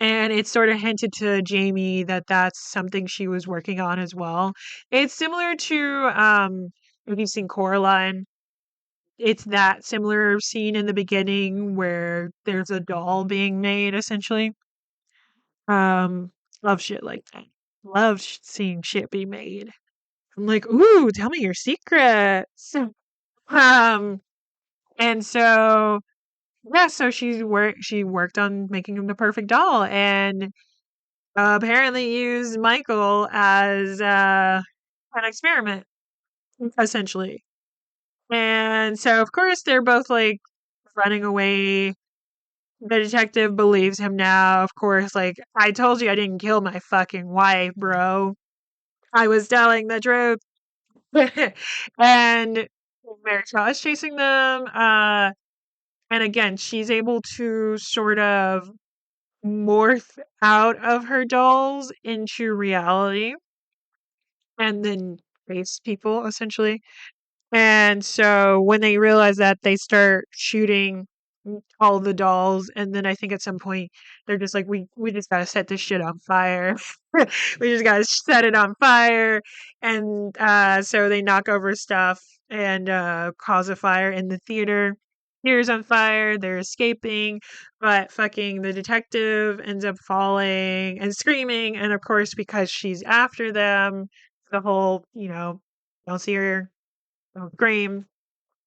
And it's sort of hinted to Jamie that that's something she was working on as well. It's similar to, if you've seen Coraline, it's that similar scene in the beginning where there's a doll being made, essentially. Um, love shit like that. Love seeing shit be made. I'm like, ooh, tell me your secrets. Um, and so yeah, so she worked on making him the perfect doll, and apparently used Michael as an experiment, essentially. And so, of course, they're both like running away. The detective believes him now, of course. Like, I told you I didn't kill my fucking wife, bro. I was telling the truth. And Mary Shaw is chasing them. And again, she's able to sort of morph out of her dolls into reality and then face people, essentially. And so when they realize that, they start shooting all the dolls, and then I think at some point they're just like, we just gotta set this shit on fire. We just gotta set it on fire, and so they knock over stuff and cause a fire in the theater. Theater's on fire. They're escaping, but fucking the detective ends up falling and screaming, and of course because she's after them, the whole don't see her. Oh, Graham,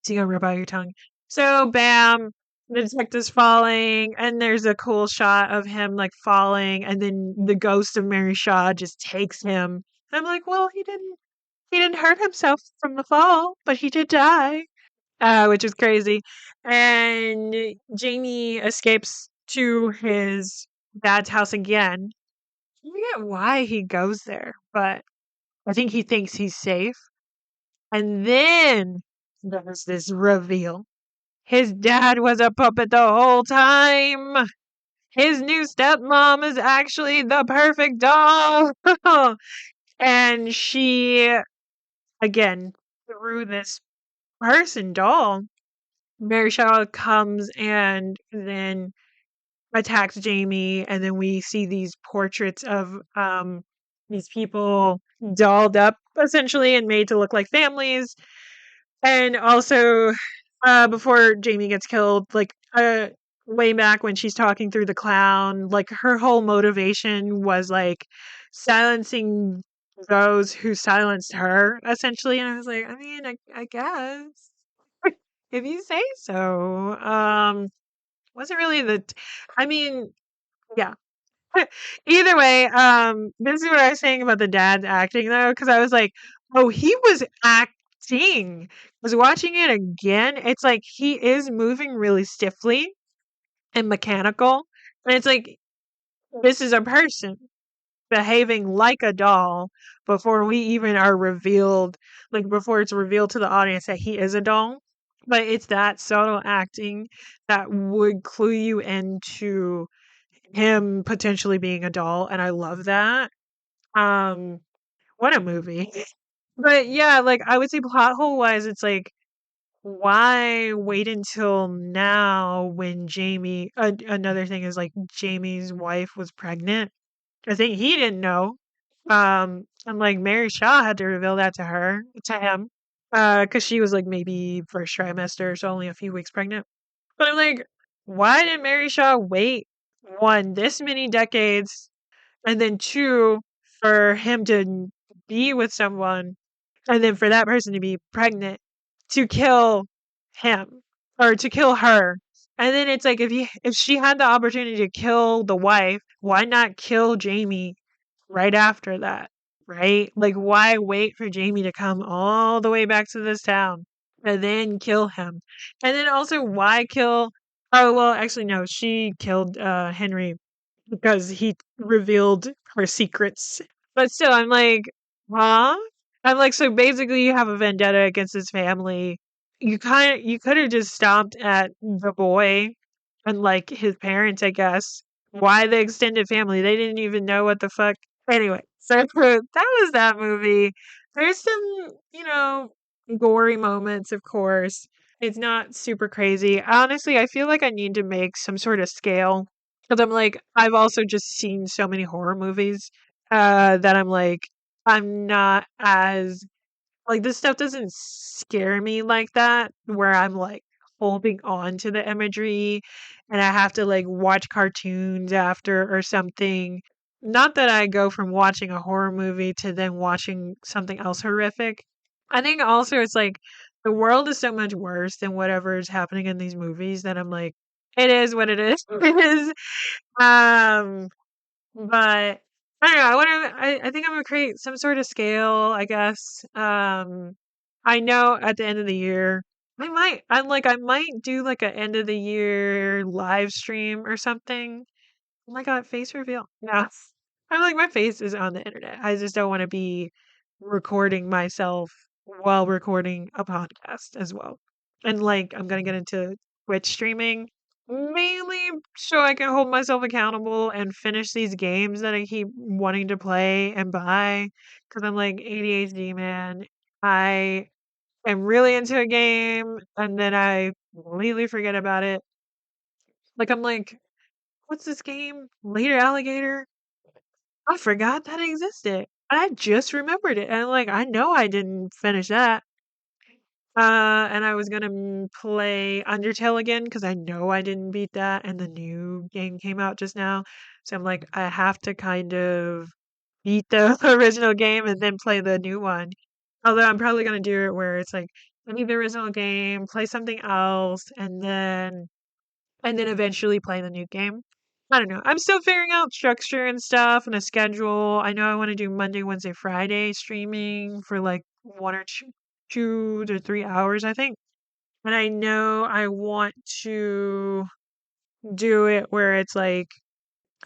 so you gotta rip out your tongue. So, bam, the detective's falling, and there's a cool shot of him like falling, and then the ghost of Mary Shaw just takes him. I'm like, well, he didn't hurt himself from the fall, but he did die, which is crazy. And Jamie escapes to his dad's house again. I forget why he goes there, but I think he thinks he's safe. And then there's this reveal. His dad was a puppet the whole time. His new stepmom is actually the perfect doll. And she, again, through this person doll, Mary Shaw comes and then attacks Jamie. And then we see these portraits of these people dolled up, essentially, and made to look like families. And also, before Jamie gets killed, like, way back when she's talking through the clown, like, her whole motivation was, like, silencing those who silenced her, essentially, and I was like, I mean, I guess, if you say so. Wasn't really I mean, yeah. Either way, this is what I was saying about the dad's acting though, because I was like, oh, he was acting. I was watching it again. It's like he is moving really stiffly and mechanical. And it's like this is a person behaving like a doll before we even are revealed, like before it's revealed to the audience that he is a doll. But it's that subtle acting that would clue you into him potentially being a doll, and I love that. Um, what a movie. But yeah, like I would say plot hole wise, it's like why wait until now when another thing is like Jamie's wife was pregnant. I think he didn't know. And like Mary Shaw had to reveal that to him. Because she was like maybe first trimester, so only a few weeks pregnant. But I'm like, why did Mary Shaw wait one this many decades, and then two for him to be with someone, and then for that person to be pregnant to kill him or to kill her? And then it's like if she had the opportunity to kill the wife, why not kill Jamie right after that? Right? Like, why wait for Jamie to come all the way back to this town and then kill him? And then also, why kill? Oh, well, actually, no, she killed Henry because he revealed her secrets. But still, I'm like, huh? I'm like, so basically, you have a vendetta against his family. You could have just stopped at the boy and like his parents, I guess. Why the extended family? They didn't even know what the fuck. Anyway, so that was that movie. There's some, gory moments, of course. It's not super crazy. Honestly, I feel like I need to make some sort of scale because I'm like, I've also just seen so many horror movies that I'm like, I'm not as like, this stuff doesn't scare me like that, where I'm, like, holding on to the imagery and I have to, like, watch cartoons after or something. Not that I go from watching a horror movie to then watching something else horrific. I think also it's like the world is so much worse than whatever is happening in these movies that I'm like, it is what it is. It is. Um but I don't know. I think I'm gonna create some sort of scale, I guess. I know at the end of the year, I might do like a end of the year live stream or something. Oh my god, face reveal. No. I'm like, my face is on the internet. I just don't want to be recording myself while recording a podcast as well. And like, I'm gonna get into Twitch streaming mainly so I can hold myself accountable and finish these games that I keep wanting to play and buy. Because I'm like ADHD, man. I am really into a game and then I completely forget about it. Like, I'm like, what's this game? Later Alligator? I forgot that existed. I just remembered it. And like, I know I didn't finish that. And I was gonna play Undertale again because I know I didn't beat that, and the new game came out just now. So I'm like, I have to kind of beat the original game and then play the new one. Although I'm probably gonna do it where it's like, let me beat the original game, play something else, and then eventually play the new game. I don't know. I'm still figuring out structure and stuff and a schedule. I know I want to do Monday, Wednesday, Friday streaming for like 1 or 2 to 3 hours, I think. And I know I want to do it where it's like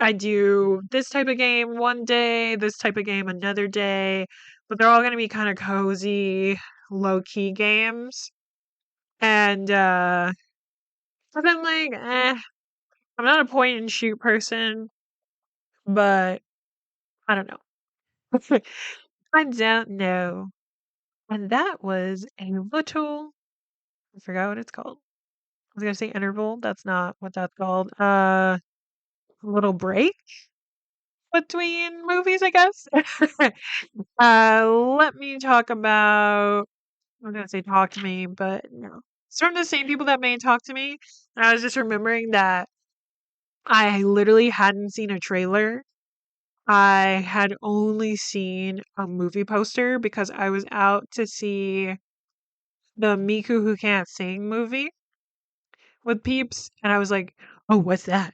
I do this type of game one day, this type of game another day, but they're all going to be kind of cozy, low key games. And but I'm like, I'm not a point and shoot person, but I don't know. I don't know. And that was a little, I forgot what it's called. I was gonna say interval. That's not what that's called. A little break between movies, I guess. Let me talk about. I'm gonna say talk to me, but no. It's from the same people that made Talk to Me. And I was just remembering that I literally hadn't seen a trailer. I had only seen a movie poster because I was out to see the Miku Who Can't Sing movie with Peeps, and I was like, "Oh, what's that?"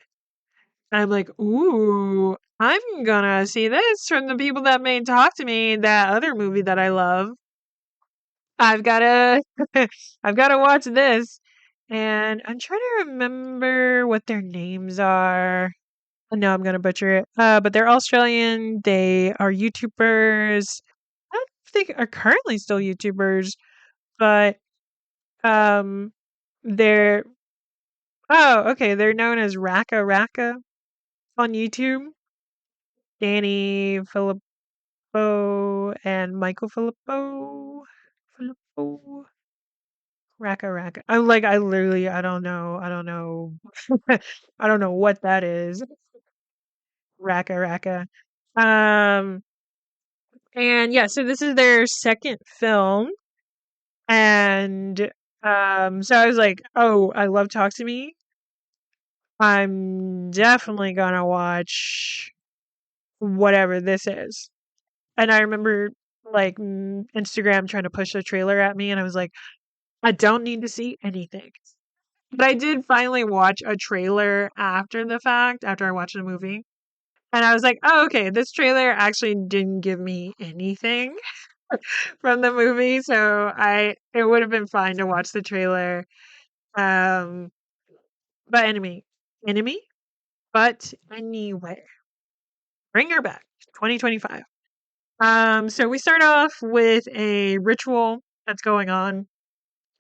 And I'm like, "Ooh, I'm gonna see this from the people that made Talk to Me, that other movie that I love. I've gotta, I've gotta watch this." And I'm trying to remember what their names are. I know I'm gonna butcher it. But they're Australian. They are YouTubers. I don't think are currently still YouTubers, but um, they're okay. They're known as Raka Raka on YouTube. Danny Philippou and Michael Philippou. Raka Raka. I'm like, I literally, I don't know. I don't know. I don't know what that is. Raka Raka. Um, and yeah, so this is their second film. And so I was like, "Oh, I love Talk to Me. I'm definitely gonna watch whatever this is." And I remember like Instagram trying to push a trailer at me, and I was like, "I don't need to see anything." But I did finally watch a trailer after the fact, after I watched the movie. And I was like, "Oh, okay, this trailer actually didn't give me anything from the movie, so I it would have been fine to watch the trailer." Um, but enemy, but anyway, bring her back, 2025. So we start off with a ritual that's going on.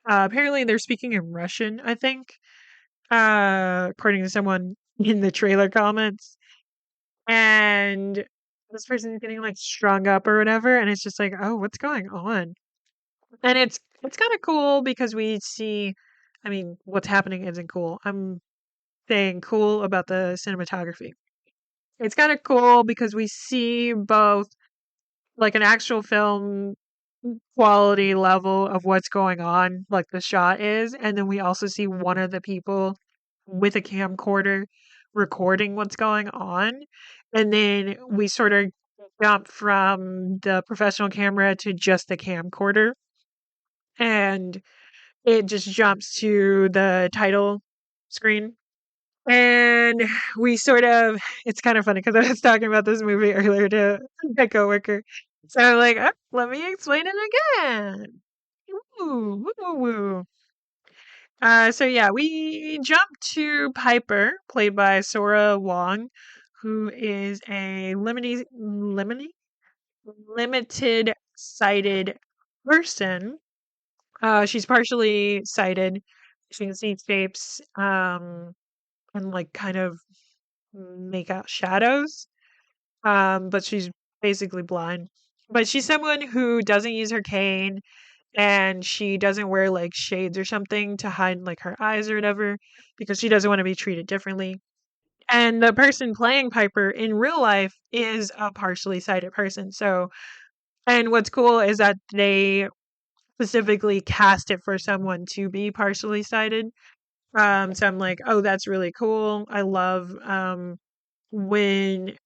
Apparently, they're speaking in Russian, I think, according to someone in the trailer comments. And this person's getting like strung up or whatever, and it's just like, oh, what's going on? And it's kind of cool because we see, I mean, what's happening isn't cool. I'm saying cool about the cinematography. It's kind of cool because we see both like an actual film quality level of what's going on, like the shot is, and then we also see one of the people with a camcorder recording what's going on. And then we sort of jump from the professional camera to just the camcorder. And it just jumps to the title screen. And we sort of, it's kind of funny because I was talking about this movie earlier to a coworker. So I'm like, "Oh, let me explain it again." Woo, woo, woo, woo. So yeah, we jump to Piper, played by Sora Wong, who is a limited sighted person. She's partially sighted. She can see shapes, and like kind of make out shadows. But she's basically blind. But she's someone who doesn't use her cane, and she doesn't wear like shades or something to hide like her eyes or whatever because she doesn't want to be treated differently. And the person playing Piper in real life is a partially sighted person. So, and what's cool is that they specifically cast it for someone to be partially sighted. So I'm like, oh, that's really cool. I love when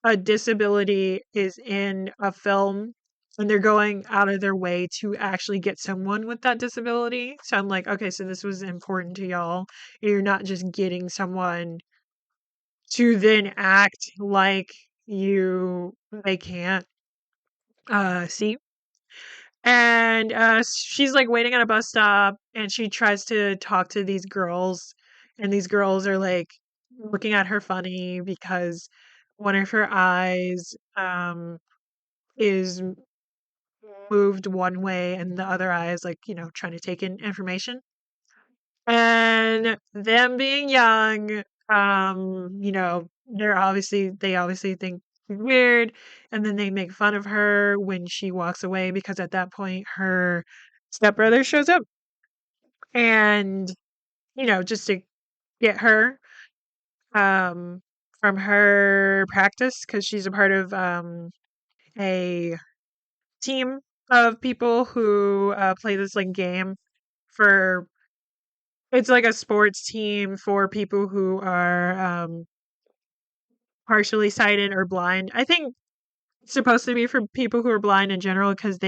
a disability is in a film and they're going out of their way to actually get someone with that disability. So I'm like, okay, so this was important to y'all. You're not just getting someone to then act like they can't see. And she's like waiting at a bus stop and she tries to talk to these girls, and these girls are like looking at her funny because one of her eyes is moved one way and the other eye is like, trying to take in information. And them being young, they obviously think she's weird, and then they make fun of her when she walks away because at that point her stepbrother shows up and, just to get her um from her practice because she's a part of a team of people who play this like game for it's like a sports team for people who are partially sighted or blind. I think it's supposed to be for people who are blind in general because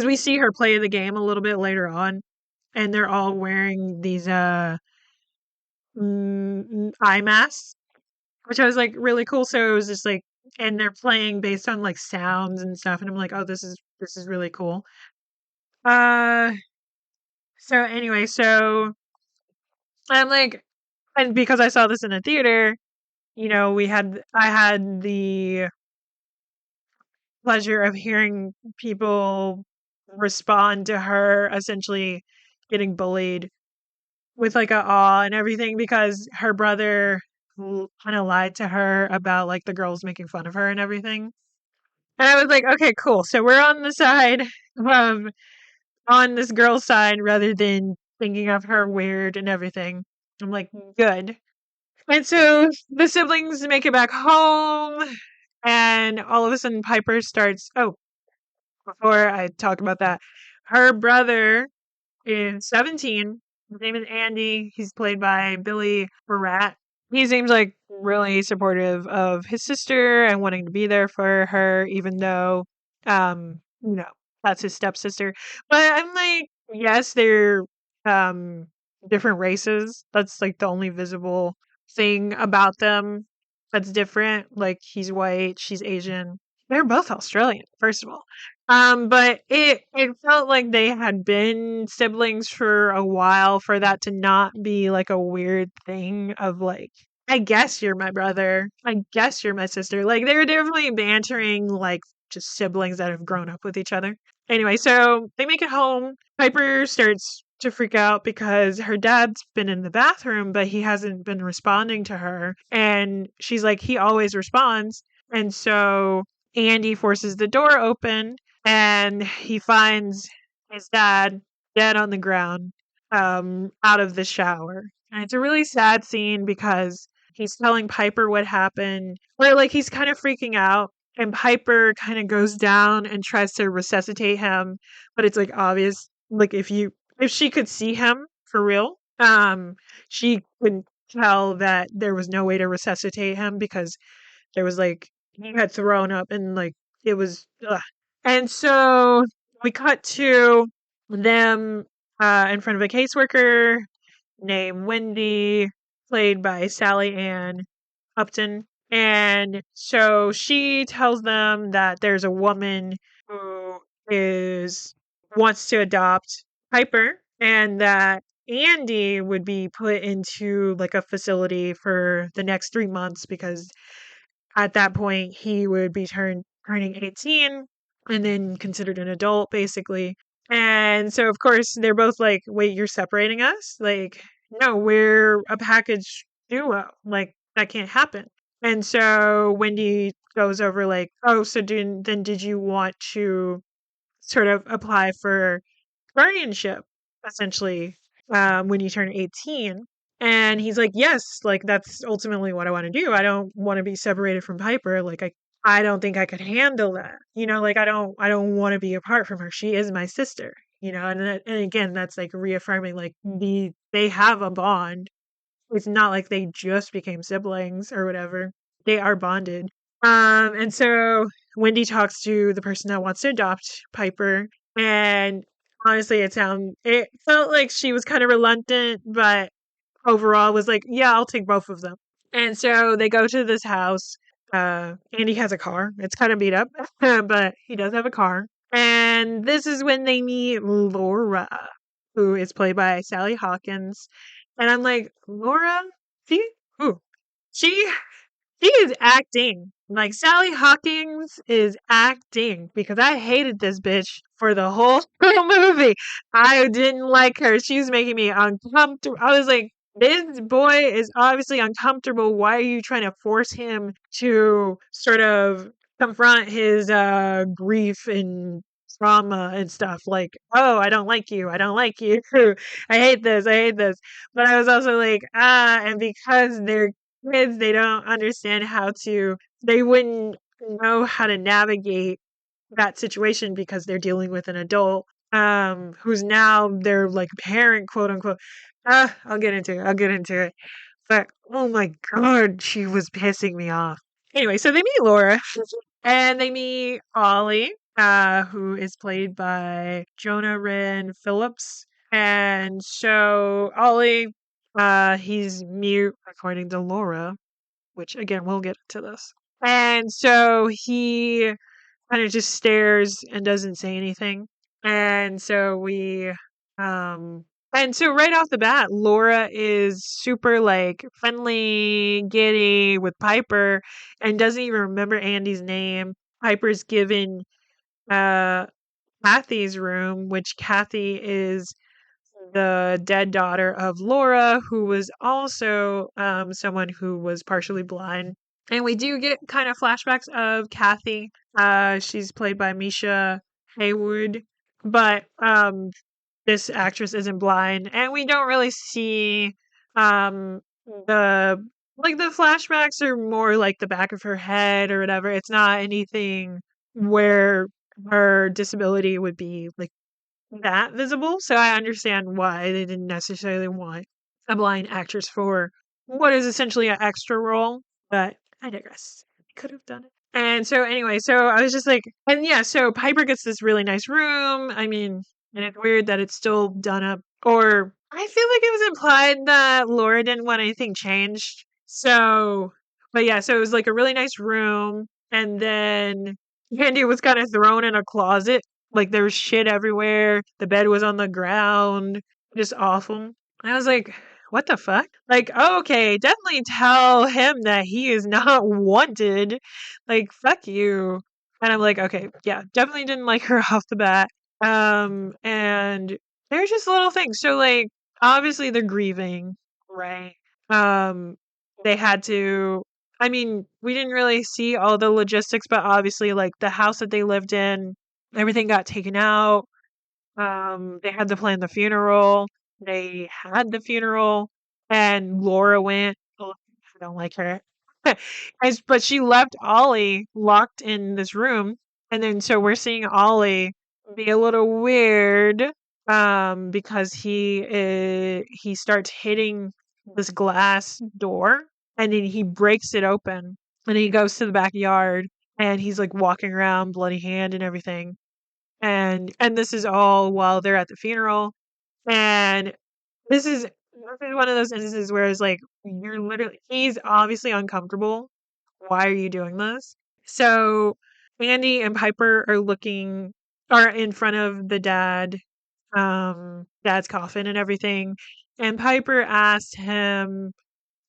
we see her play the game a little bit later on, and they're all wearing these eye masks, which I was like really cool. So it was just like, and they're playing based on like sounds and stuff, and I'm like, oh, this is really cool. Uh, so anyway, so I'm like, and because I saw this in a theater, I had the pleasure of hearing people respond to her essentially getting bullied with like a awe and everything because her brother kind of lied to her about like the girls making fun of her and everything. And I was like, okay, cool. So we're on the side of on this girl's side rather than thinking of her weird and everything. I'm like, good. And so the siblings make it back home, and all of a sudden Piper starts. Oh, before I talk about that. Her brother is 17. His name is Andy. He's played by Billy Barat. He seems like really supportive of his sister and wanting to be there for her, even though, you know, that's his stepsister. But I'm like, yes, they're um different races. That's like the only visible thing about them that's different. Like he's white, she's Asian. They're both Australian, first of all. But it felt like they had been siblings for a while for that to not be like a weird thing of like, I guess you're my brother. I guess you're my sister. Like they're definitely bantering like just siblings that have grown up with each other. Anyway, so they make it home. Piper starts to freak out because her dad's been in the bathroom, but he hasn't been responding to her. And she's like, he always responds. And so Andy forces the door open and he finds his dad dead on the ground, out of the shower. And it's a really sad scene because he's telling Piper what happened, where like he's kind of freaking out, and Piper kind of goes down and tries to resuscitate him, but it's like obvious, like if she could see him for real, she could tell that there was no way to resuscitate him because there was like he had thrown up and like it was ugh. And so we cut to them in front of a caseworker named Wendy, played by Sally Ann Upton. And so she tells them that there's a woman who is wants to adopt Piper and that Andy would be put into like a facility for the next 3 months because at that point he would be turning 18 and then considered an adult basically. And so of course they're both like, wait, you're separating us? Like, no, we're a package duo. Like that can't happen. And so Wendy goes over like, oh, so then did you want to sort of apply for guardianship essentially when you turn 18? And he's like, yes, like that's ultimately what I want to do. I don't want to be separated from Piper. Like I don't think I could handle that. Like I don't want to be apart from her. She is my sister, and again that's like reaffirming like they have a bond. It's not like they just became siblings or whatever. They are bonded. And so Wendy talks to the person that wants to adopt Piper, and honestly, it felt like she was kind of reluctant, but overall was like, yeah, I'll take both of them. And so they go to this house. Andy has a car. It's kind of beat up, but he does have a car. And this is when they meet Laura, who is played by Sally Hawkins. And I'm like, Laura, she, ooh, she she is acting. Like Sally Hawkins is acting because I hated this bitch for the whole movie. I didn't like her. She was making me uncomfortable. I was like, this boy is obviously uncomfortable. Why are you trying to force him to sort of confront his grief and trauma and stuff? Like, oh, I don't like you. I don't like you. I hate this. I hate this. But I was also like, and because they're kids, they don't understand they wouldn't know how to navigate that situation because they're dealing with an adult who's now their like parent, quote unquote. I'll get into it. I'll get into it. But oh my god, she was pissing me off. Anyway, so they meet Laura and they meet Ollie, who is played by Jonah Ren Phillips. And so Ollie, he's mute according to Laura, which again, we'll get into this. And so he kind of just stares and doesn't say anything. And so and so right off the bat, Laura is super like friendly, giddy with Piper and doesn't even remember Andy's name. Piper's given uh Kathy's room, which Kathy is the dead daughter of Laura, who was also someone who was partially blind. And we do get kind of flashbacks of Kathy. She's played by Misha Haywood, but this actress isn't blind, and we don't really see um, the the flashbacks are more like the back of her head or whatever. It's not anything where her disability would be like that visible. So I understand why they didn't necessarily want a blind actress for what is essentially an extra role, but I digress. I could have done it. And so anyway, so I was just like, and yeah, so Piper gets this really nice room. I mean, and it's weird that it's still done up, or I feel like it was implied that Laura didn't want anything changed. So, but yeah, so it was like a really nice room, and then Candy was kind of thrown in a closet. Like there was shit everywhere. The bed was on the ground. Just awful. And I was like, what the fuck? Like, oh, okay, definitely tell him that he is not wanted. Like, fuck you. And I'm like, okay, yeah, definitely didn't like her off the bat. And there's just little things. So like obviously they're grieving, right? Um, they had to I mean, we didn't really see all the logistics, but obviously like the house that they lived in, everything got taken out. They had to plan the funeral. They had the funeral, and Laura went. Oh, I don't like her. But she left Ollie locked in this room, and then so we're seeing Ollie be a little weird, because he starts hitting this glass door, and then he breaks it open, and he goes to the backyard, and he's like walking around, bloody hand and everything, and this is all while they're at the funeral, and this is one of those instances where it's like you're literally he's obviously uncomfortable. Why are you doing this? So Andy and Piper are in front of the dad's coffin and everything, and Piper asked him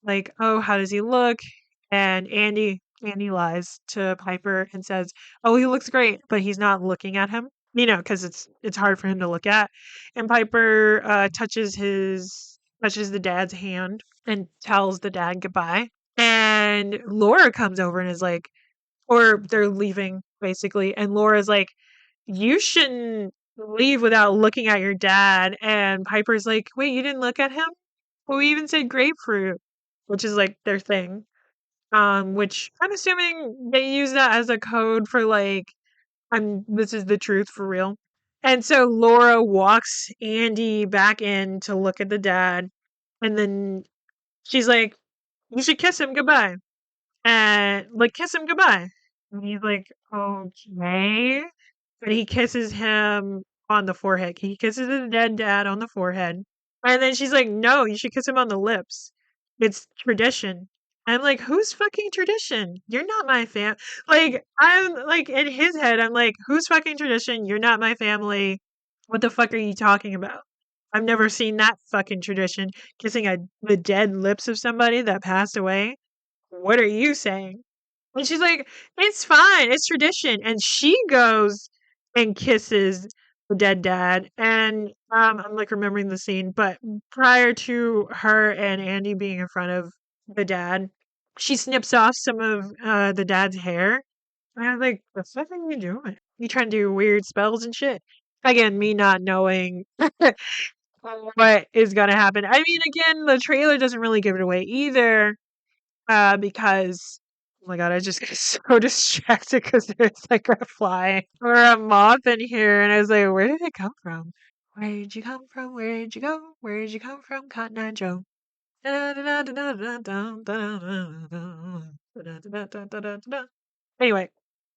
like, "Oh, how does he look?" And Andy lies to Piper and says, "Oh, he looks great," but he's not looking at him, because it's hard for him to look at. And Piper touches the dad's hand and tells the dad goodbye. And Laura comes over and is like, or they're leaving basically, and Laura's like, "You shouldn't leave without looking at your dad." And Piper's like, "Wait, you didn't look at him? Well, we even said grapefruit," which is like their thing. Which I'm assuming they use that as a code for like, this is the truth for real. And so Laura walks Andy back in to look at the dad, and then she's like, "You should kiss him goodbye." And like kiss him goodbye. And he's like, okay. But he kisses him on the forehead. He kisses the dead dad on the forehead. And then she's like, no, you should kiss him on the lips. It's tradition. I'm like, who's fucking tradition? You're not my fam. Like, I'm like, in his head, I'm like, who's fucking tradition? You're not my family. What the fuck are you talking about? I've never seen that fucking tradition. Kissing the dead lips of somebody that passed away. What are you saying? And she's like, it's fine, it's tradition. And she goes and kisses the dead dad. And I'm like remembering the scene, but prior to her and Andy being in front of the dad, she snips off some of the dad's hair. And I was like, the fuck are you doing? You trying to do weird spells and shit? Again, me not knowing what is gonna happen. I mean, again, the trailer doesn't really give it away either. Because oh my god, I just got so distracted because there's like a fly or a moth in here, and I was like, where did it come from? Where did you come from? Where did you go? Where did you come from, Cotton Eye Joe? Anyway,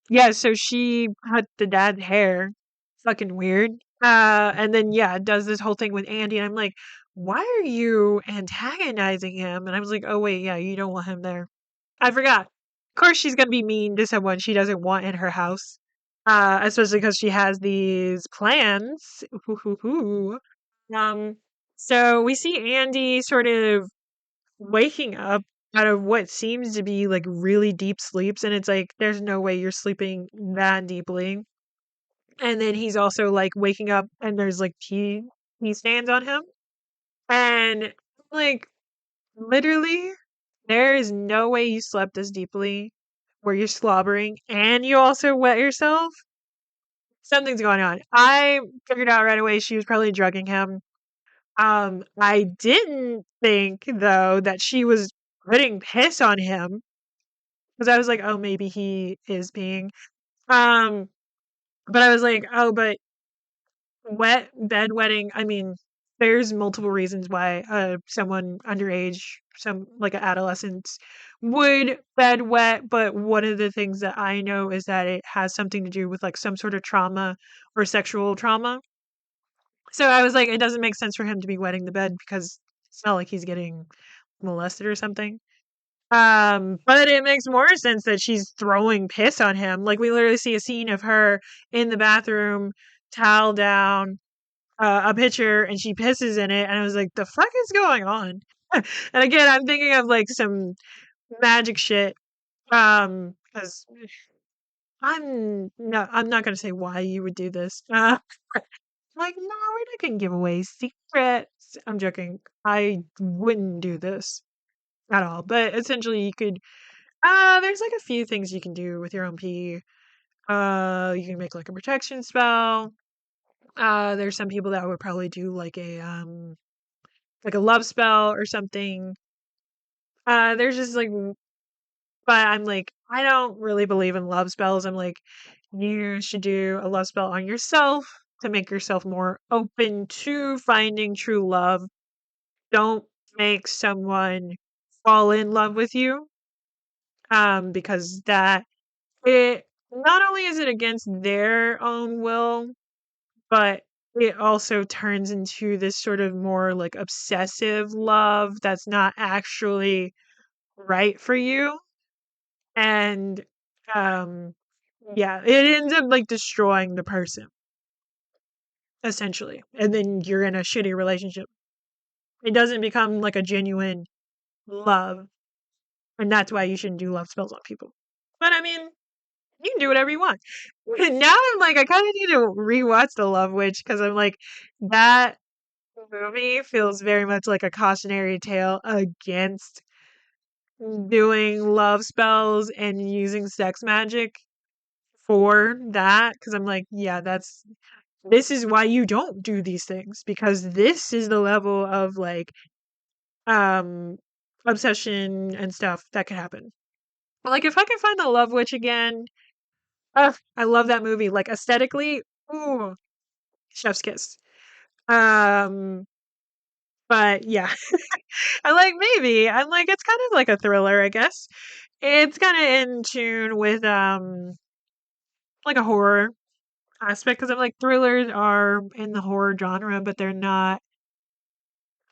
yeah, so she cut the dad's hair. Fucking weird. And then yeah, does this whole thing with Andy, and I'm like, why are you antagonizing him? And I was like, oh wait, yeah, you don't want him there. I forgot. Of course, she's gonna be mean to someone she doesn't want in her house. Especially because she has these plans. Hoo, hoo, hoo. Um, so we see Andy sort of waking up out of what seems to be like really deep sleeps, and it's like there's no way you're sleeping that deeply. And then he's also like waking up, and there's like pee stands on him, and like literally, there is no way you slept this deeply where you're slobbering and you also wet yourself. Something's going on. I figured out right away she was probably drugging him. I didn't think though that she was putting piss on him because I was like, oh, maybe he is peeing. Um, But I was like, oh, but bedwetting. I mean, there's multiple reasons why someone underage, some like an adolescent, would bedwet. But one of the things that I know is that it has something to do with like some sort of trauma or sexual trauma. So I was like, it doesn't make sense for him to be wetting the bed because it's not like he's getting molested or something. But it makes more sense that she's throwing piss on him. Like we literally see a scene of her in the bathroom, towel down, a pitcher, and she pisses in it, and I was like, "The fuck is going on?" And again, I'm thinking of like some magic shit. Because I'm not gonna say why you would do this. Like, no, we're not gonna give away secrets. I'm joking. I wouldn't do this at all. But essentially, you could. There's like a few things you can do with your own pee. You can make like a protection spell. There's some people that would probably do like a love spell or something. There's just like, but I'm like, I don't really believe in love spells. I'm like, you should do a love spell on yourself to make yourself more open to finding true love. Don't make someone fall in love with you. Because that it not only is it against their own will, but it also turns into this sort of more like obsessive love that's not actually right for you. And um yeah, it ends up like destroying the person essentially. And then you're in a shitty relationship. It doesn't become like a genuine love. And that's why you shouldn't do love spells on people. But I mean, you can do whatever you want. Now I'm like, I kind of need to rewatch The Love Witch because I'm like, that movie feels very much like a cautionary tale against doing love spells and using sex magic for that. Because I'm like, yeah, this is why you don't do these things because this is the level of like um obsession and stuff that could happen. Like if I can find The Love Witch again, ugh, I love that movie. Like aesthetically, ooh, chef's kiss. Um, but yeah, I like maybe I'm like it's kind of like a thriller, I guess. It's kind of in tune with like a horror aspect because I'm like thrillers are in the horror genre, but they're not.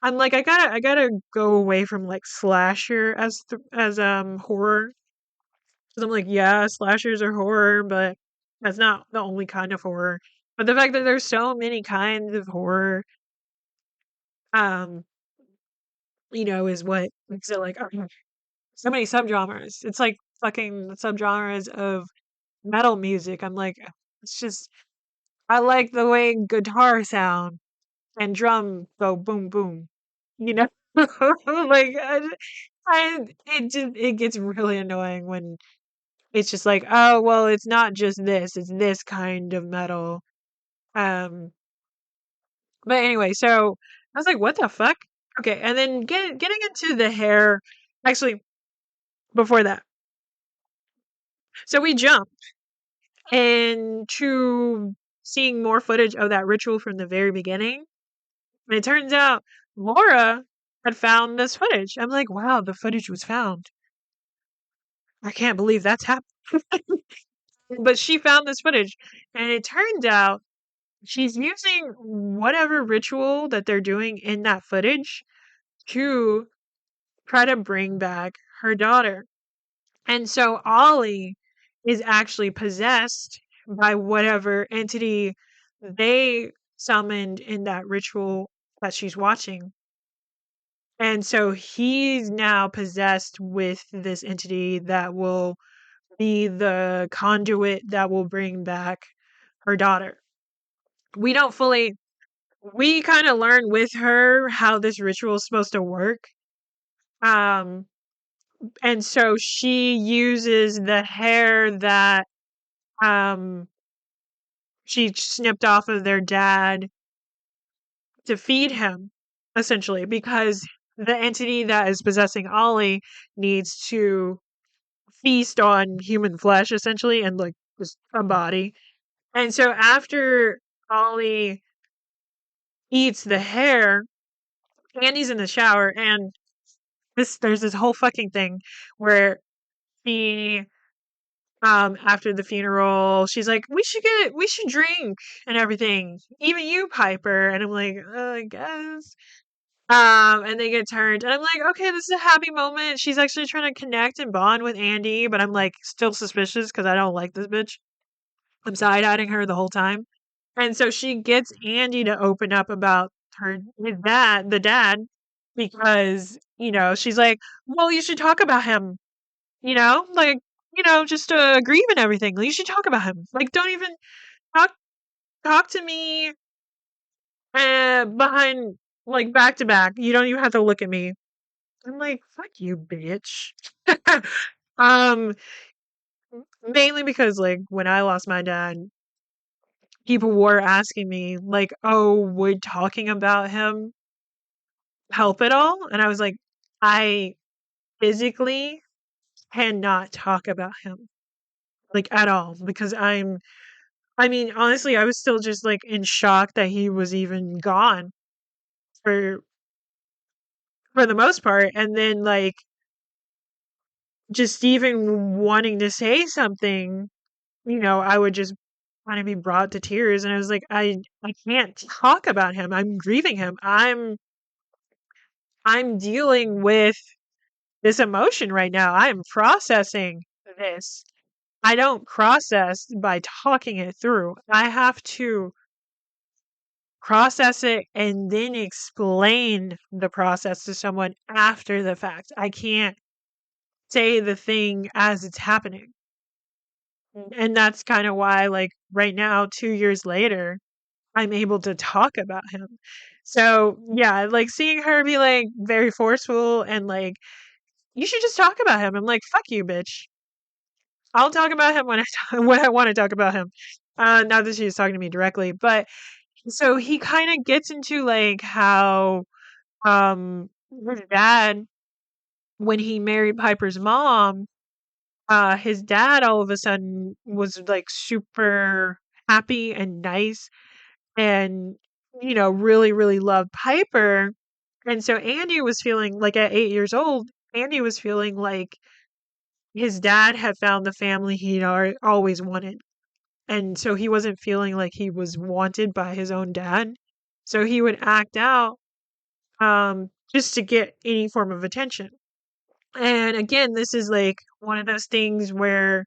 I'm like I gotta go away from like slasher as horror because I'm like yeah slashers are horror, but that's not the only kind of horror. But the fact that there's so many kinds of horror, um, is what makes it like so many subgenres. It's like fucking subgenres of metal music. I'm like, it's just I like the way guitar sound and drum go boom boom. You know, like it gets really annoying when it's just like, oh well, it's not just this; it's this kind of metal. Um, but anyway, so I was like, what the fuck? Okay, and then getting into the hair. Actually, before that, so we jump into seeing more footage of that ritual from the very beginning. And it turns out Laura had found this footage. I'm like, wow, the footage was found. I can't believe that's happened. But she found this footage, and it turns out she's using whatever ritual that they're doing in that footage to try to bring back her daughter. And so Ollie is actually possessed by whatever entity they summoned in that ritual that she's watching. And so he's now possessed with this entity that will be the conduit that will bring back her daughter. We don't fully, we kind of learn with her how this ritual is supposed to work. Um, and so she uses the hair that um she snipped off of their dad to feed him, essentially, because the entity that is possessing Ollie needs to feast on human flesh, essentially, and like just a body. And so after Ollie eats the hair, Andy's in the shower, and there's this whole fucking thing where she after the funeral, she's like, we should drink and everything. Even you, Piper. And I'm like, I guess. And they get turned, and I'm like, okay, this is a happy moment. She's actually trying to connect and bond with Andy, but I'm like still suspicious because I don't like this bitch. I'm side-eyeing her the whole time. And so she gets Andy to open up about his dad, the dad, because, she's like, well, you should talk about him, like, just to grieve and everything. Like, you should talk about him. Like, don't even talk talk to me behind, like, back to back. You don't even have to look at me. I'm like, fuck you, bitch. um, Mainly because, like, when I lost my dad, people were asking me, like, oh, would talking about him help at all? And I was like, I physically cannot talk about him, like, at all, because I mean, honestly, I was still just, like, in shock that he was even gone for for the most part, and then, like, just even wanting to say something, I would just kinda be brought to tears, and I was like, I can't talk about him, I'm grieving him, I'm dealing with this emotion right now, I am processing this. I don't process by talking it through, I have to process it and then explain the process to someone after the fact. I can't say the thing as it's happening. And that's kind of why, like, right now, 2 years later, I'm able to talk about him. So, yeah, like seeing her be like very forceful and like, you should just talk about him. I'm like, fuck you, bitch. I'll talk about him when when I want to talk about him. Not that she's talking to me directly, but so he kind of gets into like how his dad, when he married Piper's mom, his dad all of a sudden was like super happy and nice and really really loved Piper. And so Andy was feeling like at 8 years old, Andy was feeling like his dad had found the family he'd always wanted. And so he wasn't feeling like he was wanted by his own dad. So he would act out just to get any form of attention. And again, this is like one of those things where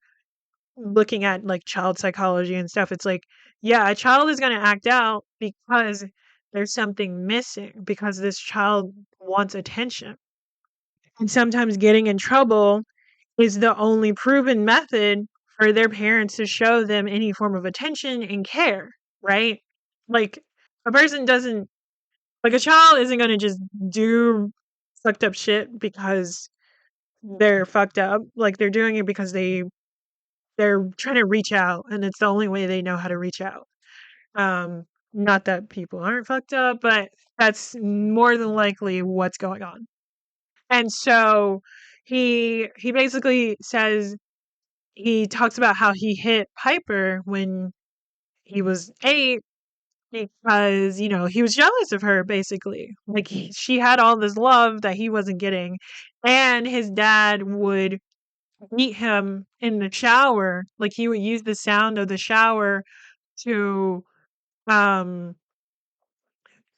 looking at like child psychology and stuff, it's like, yeah, a child is going to act out because there's something missing, because this child wants attention. And sometimes getting in trouble is the only proven method for their parents to show them any form of attention and care, right? Like, a person doesn't, like, a child isn't going to just do fucked up shit because they're fucked up. Like, they're doing it because they're trying to reach out, and it's the only way they know how to reach out. Um, Not that people aren't fucked up, but that's more than likely what's going on. And so he basically says, he talks about how he hit Piper when he was 8 because, he was jealous of her basically. Like she had all this love that he wasn't getting, and his dad would beat him in the shower. Like he would use the sound of the shower to um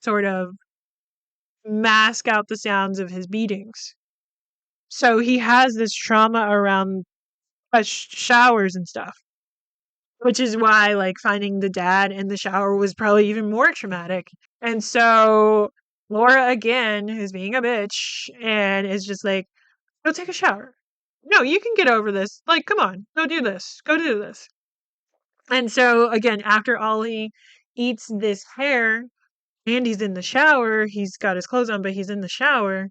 sort of mask out the sounds of his beatings. So he has this trauma around showers and stuff, which is why like finding the dad in the shower was probably even more traumatic. And so Laura again is being a bitch and is just like, go take a shower. No, you can get over this. Like, come on, go do this. Go do this. And so again, after Ollie eats this hair, Andy's in the shower. He's got his clothes on, but he's in the shower,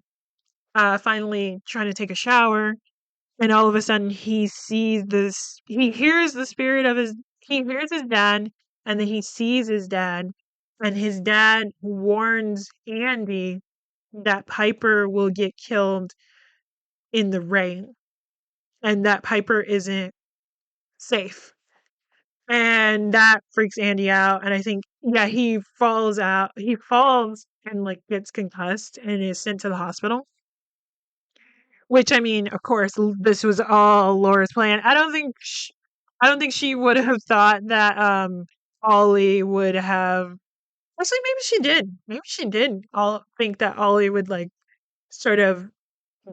finally trying to take a shower. And all of a sudden he hears the spirit of he hears his dad, and then he sees his dad, and his dad warns Andy that Piper will get killed in the rain and that Piper isn't safe. and that freaks Andy out. And I think, yeah, he falls out. He falls and like gets concussed and is sent to the hospital. Which I mean, of course, this was all Laura's plan. I don't think she would have thought that Ollie would have. Actually, maybe she did. Maybe she did. All think that Ollie would like sort of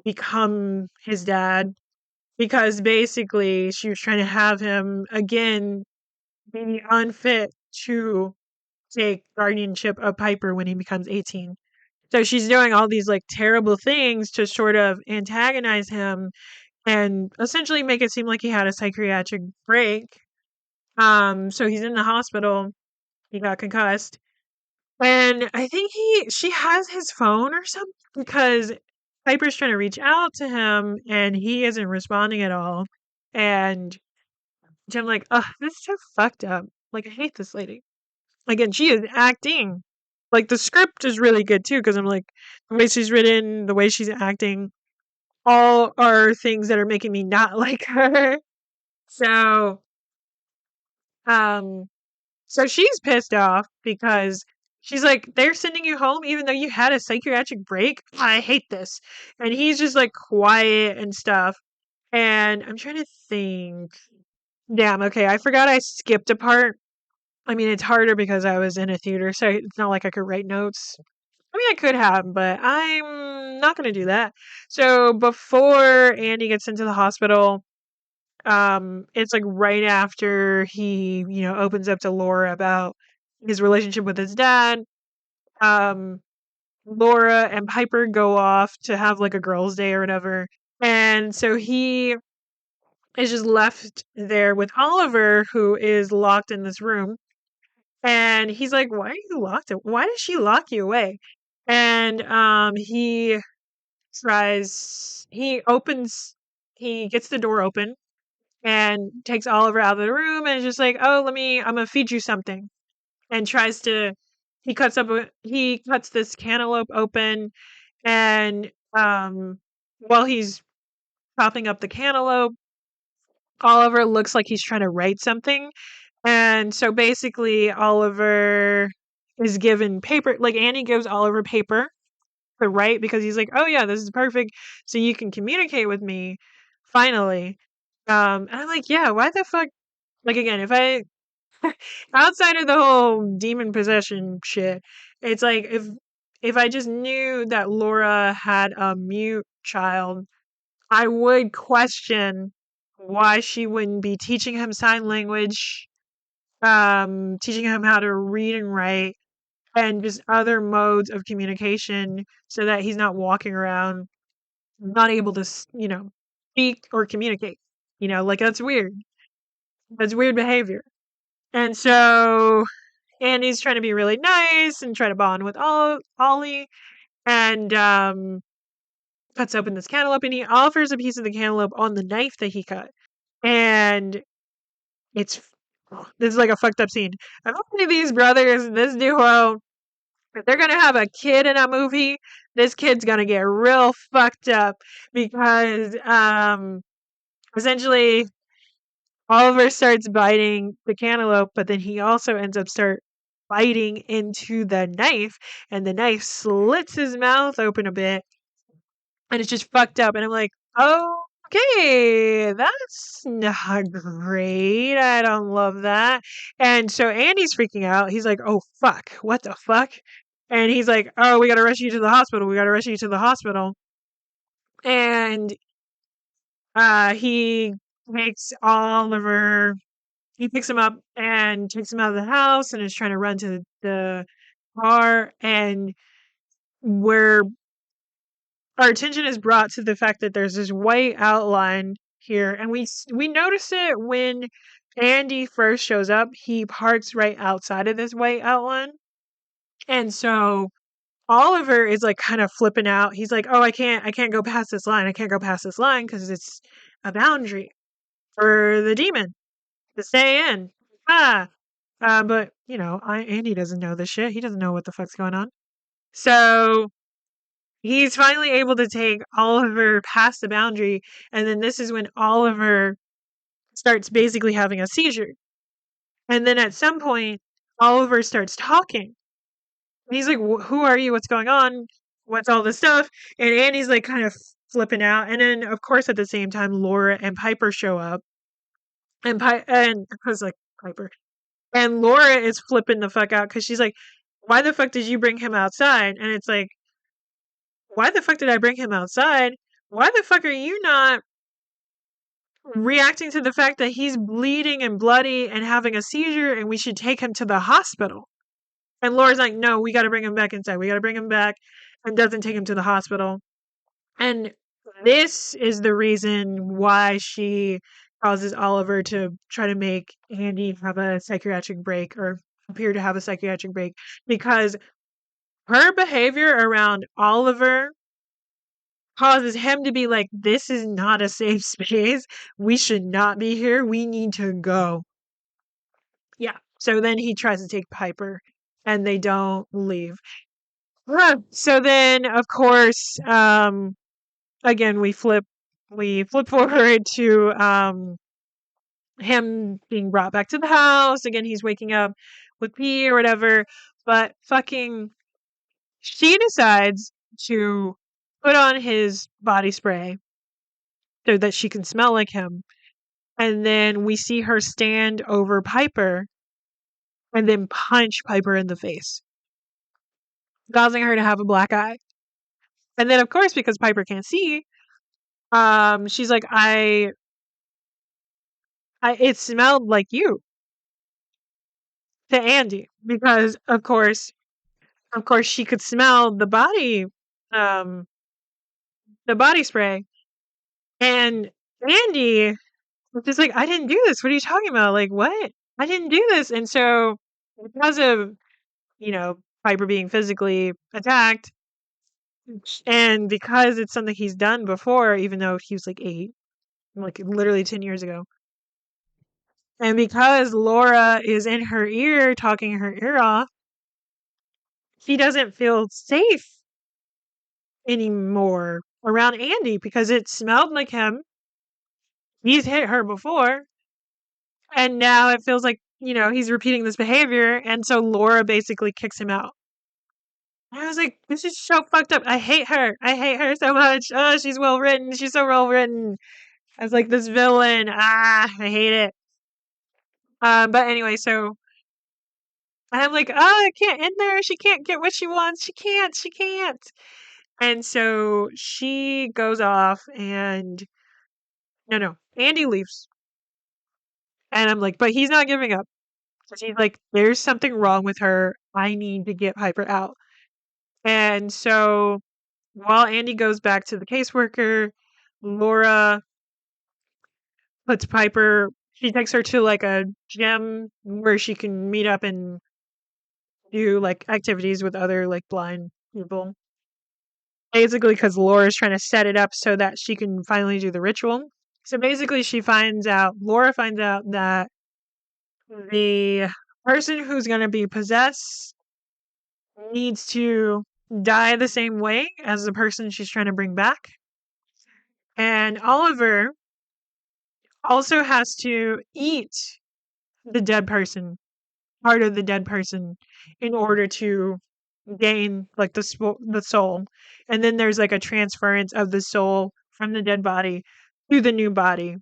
become his dad because basically she was trying to have him again be unfit to take guardianship of Piper when he becomes 18. So she's doing all these like terrible things to sort of antagonize him and essentially make it seem like he had a psychiatric break. So he's in the hospital. He got concussed. And I think she has his phone or something because Piper's trying to reach out to him and he isn't responding at all. And I'm like, ugh, this is so fucked up. Like, I hate this lady. Again, she is acting. Like, the script is really good too because I'm like, the way she's written, the way she's acting, all are things that are making me not like her. So, um, so she's pissed off because she's like, they're sending you home even though you had a psychiatric break. I hate this. And he's just like quiet and stuff. And I'm trying to think. Damn, okay, I forgot I skipped a part. I mean, it's harder because I was in a theater, so it's not like I could write notes. I mean, I could have, but I'm not going to do that. So before Andy gets into the hospital, it's like right after he, opens up to Laura about his relationship with his dad. Um, Laura and Piper go off to have like a girls' day or whatever. And so he is just left there with Oliver, who is locked in this room. And he's like, "Why are you locked? Why did she lock you away?" And he tries. He gets the door open and takes Oliver out of the room and is just like, "Oh, I'm gonna feed you something." And tries to. He cuts this cantaloupe open, and while he's chopping up the cantaloupe, Oliver looks like he's trying to write something. And so basically, Oliver is given paper. Like Andy gives Oliver paper to write because he's like, "Oh yeah, this is perfect. So you can communicate with me finally." And I'm like, "Yeah, why the fuck?" Like again, if I outside of the whole demon possession shit, it's like if I just knew that Laura had a mute child, I would question why she wouldn't be teaching him sign language, teaching him how to read and write, and just other modes of communication so that he's not walking around not able to, speak or communicate. Like that's weird. That's weird behavior. And so Andy's trying to be really nice and try to bond with Ollie and cuts open this cantaloupe and he offers a piece of the cantaloupe on the knife that he cut. And it's this is like a fucked up scene. I don't think these brothers, this duo, if they're gonna have a kid in a movie, this kid's gonna get real fucked up because essentially Oliver starts biting the cantaloupe, but then he also ends up start biting into the knife, and the knife slits his mouth open a bit, and it's just fucked up. And I'm like, oh, okay, that's not great. I don't love that. And so Andy's freaking out. He's like, oh, fuck. What the fuck? And he's like, oh, we got to rush you to the hospital. We got to rush you to the hospital. And he takes Oliver, he picks him up and takes him out of the house and is trying to run to the car. And where our attention is brought to the fact that there's this white outline here, and we notice it when Andy first shows up. He parks right outside of this white outline, and so Oliver is like kind of flipping out. He's like, "Oh, I can't go past this line. I can't go past this line because it's a boundary for the demon to stay in." Ah, but Andy doesn't know this shit. He doesn't know what the fuck's going on. So he's finally able to take Oliver past the boundary, and then this is when Oliver starts basically having a seizure. And then at some point, Oliver starts talking. And he's like, "Who are you? What's going on? What's all this stuff?" And Andy's like kind of flipping out. And then, of course, at the same time, Laura and Piper show up. And I was like, Piper. And Laura is flipping the fuck out because she's like, "Why the fuck did you bring him outside?" And it's like, "Why the fuck did I bring him outside? Why the fuck are you not reacting to the fact that he's bleeding and bloody and having a seizure and we should take him to the hospital?" And Laura's like, "No, we got to bring him back inside. We got to bring him back," and doesn't take him to the hospital. And this is the reason why she causes Oliver to try to make Andy have a psychiatric break or appear to have a psychiatric break because her behavior around Oliver causes him to be like, "This is not a safe space. We should not be here. We need to go." Yeah. So then he tries to take Piper and they don't leave. So then, of course, again, we flip forward to him being brought back to the house. Again, he's waking up with pee or whatever, but fucking she decides to put on his body spray so that she can smell like him. And then we see her stand over Piper and then punch Piper in the face, causing her to have a black eye. And then, of course, because Piper can't see, she's like, it smelled like you to Andy because, of course, she could smell um, the body spray, and Andy was just like, "I didn't do this. What are you talking about? Like, what? I didn't do this." And so, because of Piper being physically attacked, and because it's something he's done before, even though he was like 8, like literally 10 years ago, and because Laura is in her ear talking her ear off, she doesn't feel safe anymore around Andy because it smelled like him. He's hit her before, and now it feels like, he's repeating this behavior, and so Laura basically kicks him out. I was like, this is so fucked up. I hate her. I hate her so much. Oh, she's well written. She's so well written. I was like, this villain. I hate it. But anyway, so I'm like, oh, I can't end there. She can't get what she wants. She can't. She can't. And so she goes off and no, Andy leaves. And I'm like, but he's not giving up. So she's like, there's something wrong with her. I need to get Piper out. And so while Andy goes back to the caseworker, Laura puts Piper, she takes her to like a gym where she can meet up and do like activities with other like blind people. Basically, because Laura's trying to set it up so that she can finally do the ritual. So basically, Laura finds out that the person who's going to be possessed needs to die the same way as the person she's trying to bring back. And Oliver also has to eat the dead person, part of the dead person, in order to gain like the soul. And then there's like a transference of the soul from the dead body to the new body.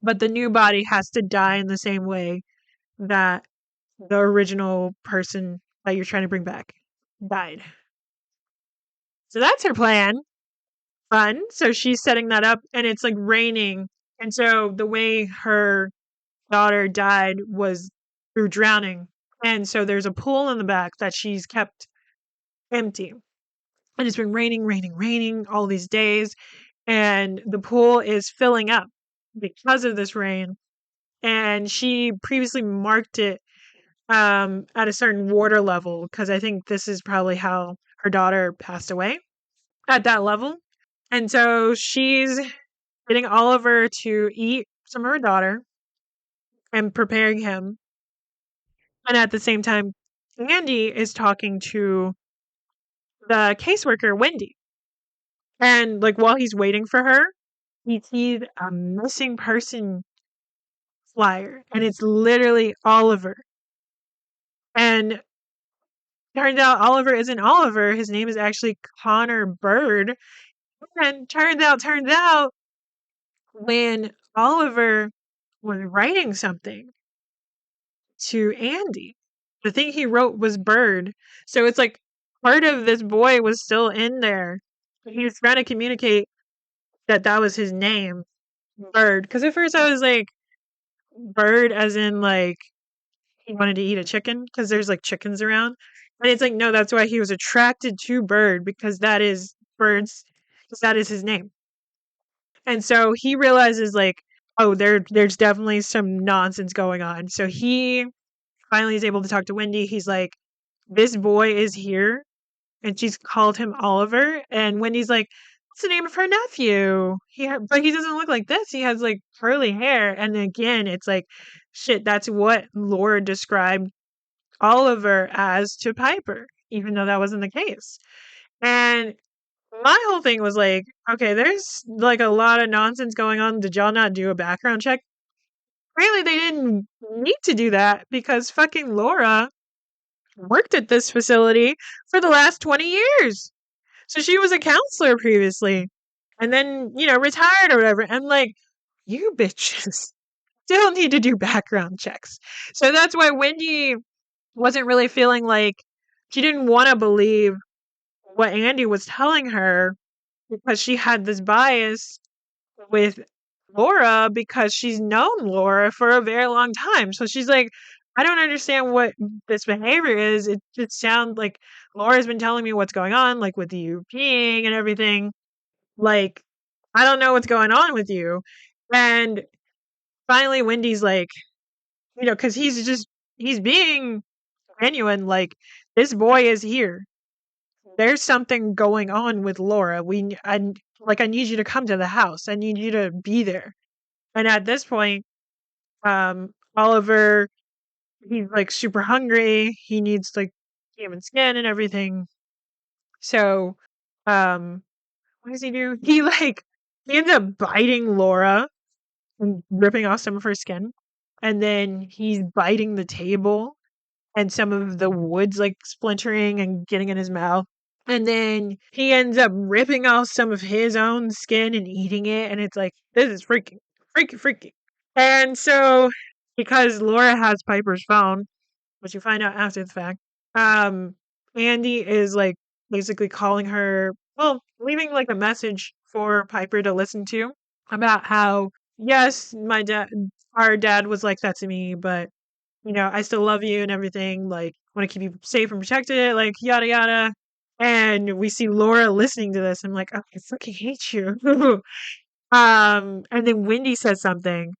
But the new body has to die in the same way that the original person that you're trying to bring back died. So that's her plan. Fun. So she's setting that up, and it's like raining. And so the way her daughter died was through drowning. And so there's a pool in the back that she's kept empty. And it's been raining, raining, raining all these days. And the pool is filling up because of this rain. And she previously marked it at a certain water level because I think this is probably how her daughter passed away at that level. And so she's getting Oliver to eat some of her daughter and preparing him. And at the same time, Andy is talking to the caseworker, Wendy. And like while he's waiting for her, he sees a missing person flyer, and it's literally Oliver. And turns out Oliver isn't Oliver. His name is actually Connor Bird. And turns out, when Oliver was writing something to Andy, the thing he wrote was Bird. So it's like part of this boy was still in there. He was trying to communicate that that was his name, Bird. Because at first I was like, Bird as in like he wanted to eat a chicken because there's like chickens around. And it's like, no, that's why he was attracted to Bird because that is Bird's, because that is his name. And so he realizes like, oh, there's definitely some nonsense going on. So he finally is able to talk to Wendy. He's like, this boy is here, and she's called him Oliver. And Wendy's like, what's the name of her nephew? But he doesn't look like this. He has like curly hair. And again, it's like, shit, that's what Laura described Oliver as to Piper, even though that wasn't the case. And my whole thing was like, okay, there's like a lot of nonsense going on. Did y'all not do a background check? Really, they didn't need to do that because fucking Laura worked at this facility for the last 20 years. So she was a counselor previously and then, retired or whatever. And like, you bitches still need to do background checks. So that's why Wendy wasn't really feeling like she didn't want to believe what Andy was telling her because she had this bias with Laura because she's known Laura for a very long time. So she's like, I don't understand what this behavior is. It just sounds like Laura's been telling me what's going on, like with you peeing and everything. Like, I don't know what's going on with you. And finally, Wendy's like, because he's being genuine. Like, this boy is here. There's something going on with Laura. I need you to come to the house. I need you to be there. And at this point, Oliver, he's like super hungry. He needs like human skin and everything. So, um, what does he do? He ends up biting Laura and ripping off some of her skin. And then he's biting the table and some of the wood's like splintering and getting in his mouth. And then he ends up ripping off some of his own skin and eating it. And it's like, this is freaky, freaky, freaky. And so, because Laura has Piper's phone, which you find out after the fact, um, Andy is like basically calling her, well, leaving like a message for Piper to listen to about how, yes, our dad was like that to me, but I still love you and everything. Like, want to keep you safe and protected, like yada yada. And we see Laura listening to this. I'm like, oh, I fucking hate you. And then Wendy says something,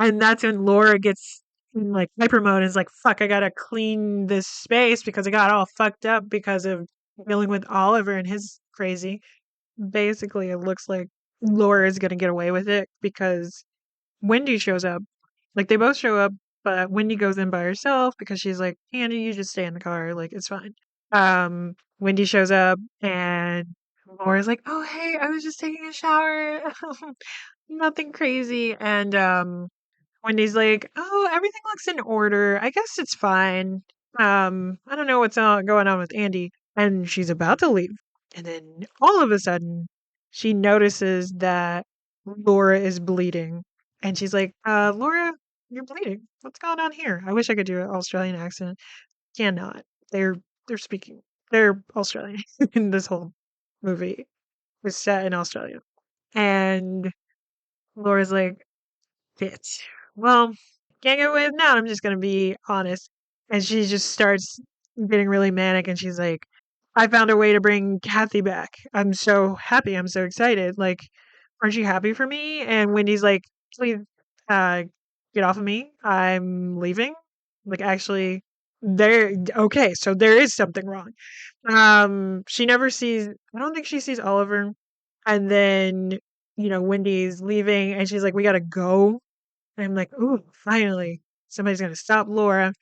and that's when Laura gets in like hyper mode and is like, fuck, I gotta clean this space because I got all fucked up because of dealing with Oliver and his crazy. Basically, it looks like Laura is gonna get away with it because Wendy shows up. Like, they both show up, but Wendy goes in by herself because she's like, Andy, you just stay in the car. Like, it's fine. Wendy shows up and Laura's like, oh, hey, I was just taking a shower. Nothing crazy. And Wendy's like, oh, everything looks in order. I guess it's fine. I don't know what's going on with Andy. And she's about to leave. And then all of a sudden, she notices that Laura is bleeding. And she's like, Laura, you're bleeding. What's going on here? I wish I could do an Australian accent. Cannot. They're speaking. They're Australian in this whole movie. Was set in Australia. And Laura's like, bitch. Well, can't get away with now. I'm just gonna be honest. And she just starts getting really manic and she's like, I found a way to bring Kathy back. I'm so happy. I'm so excited. Like, aren't you happy for me? And Wendy's like, please uh get off of me. I'm leaving. Like, actually, okay, so there is something wrong. She never sees, I don't think she sees Oliver. And then, Wendy's leaving and she's like, we gotta go. And I'm like, ooh, finally, somebody's gonna stop Laura.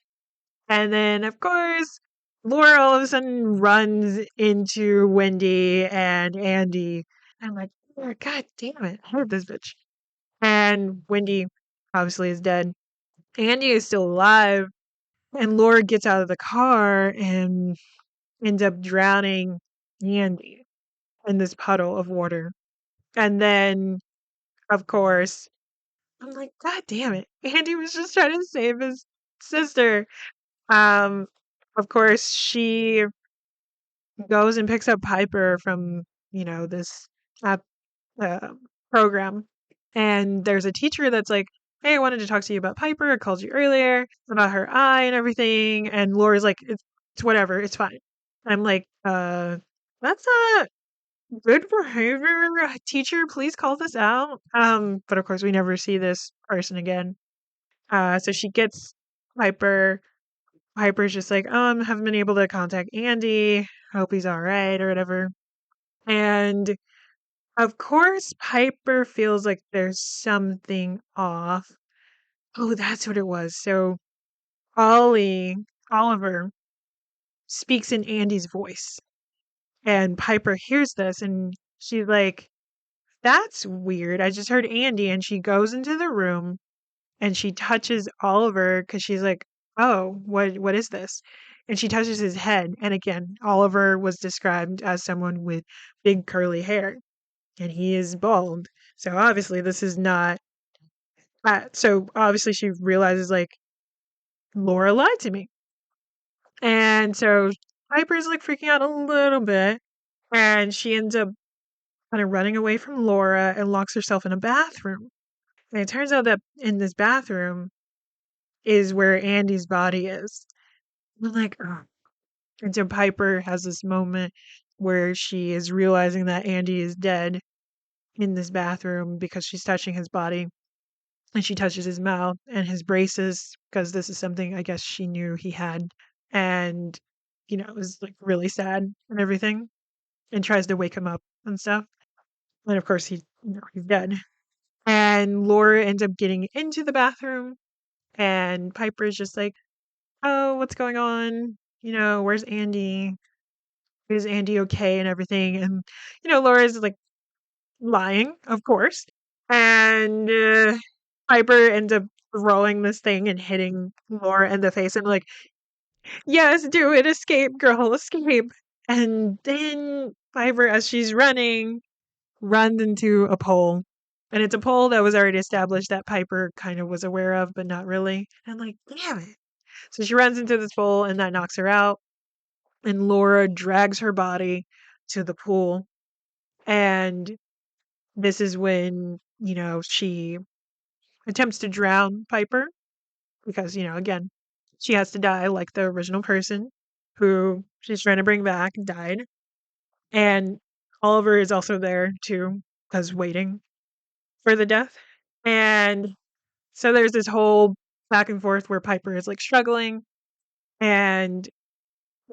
And then, of course, Laura all of a sudden runs into Wendy and Andy. I'm like, oh, God damn it, I hate this bitch. And Wendy obviously is dead. Andy is still alive, and Laura gets out of the car and ends up drowning Andy in this puddle of water. And then, of course, I'm like, God damn it. Andy was just trying to save his sister. Um, of course, she goes and picks up Piper from, this uh, uh, program. And there's a teacher that's like, hey, I wanted to talk to you about Piper. I called you earlier about her eye and everything. And Laura's like, it's whatever. It's fine. I'm like, that's not good behavior. Teacher, please call this out. But of course, we never see this person again. So she gets Piper. Piper's just like, haven't been able to contact Andy. Hope he's all right or whatever. And of course, Piper feels like there's something off. Oh, that's what it was. So Oliver speaks in Andy's voice, and Piper hears this, and she's like, "That's weird. I just heard Andy." And she goes into the room and she touches Oliver because she's like, "Oh, what is this?" And she touches his head, and again, Oliver was described as someone with big curly hair, and he is bald. So obviously, this is not. So obviously, she realizes like Laura lied to me, and so Piper's like freaking out a little bit, and she ends up kind of running away from Laura and locks herself in a bathroom. And it turns out that in this bathroom is where Andy's body is. I'm like, oh. And so Piper has this moment where she is realizing that Andy is dead in this bathroom because she's touching his body, and she touches his mouth and his braces because this is something I guess she knew he had, and it was like really sad and everything, and tries to wake him up and stuff. And of course he's dead. And Laura ends up getting into the bathroom, and Piper's just like, "Oh, what's going on? Where's Andy? Is Andy okay?" and everything. And Laura's like lying, of course. And Piper ends up throwing this thing and hitting Laura in the face. And like, yes, do it, escape, girl, escape. And then Piper, as she's running, runs into a pole. And it's a pole that was already established that Piper kind of was aware of, but not really. And I'm like, damn it. So she runs into this pole, and that knocks her out. And Laura drags her body to the pool. And this is when, she attempts to drown Piper because, again, she has to die like the original person who she's trying to bring back died. And Oliver is also there too, because waiting for the death. And so there's this whole back and forth where Piper is like struggling, and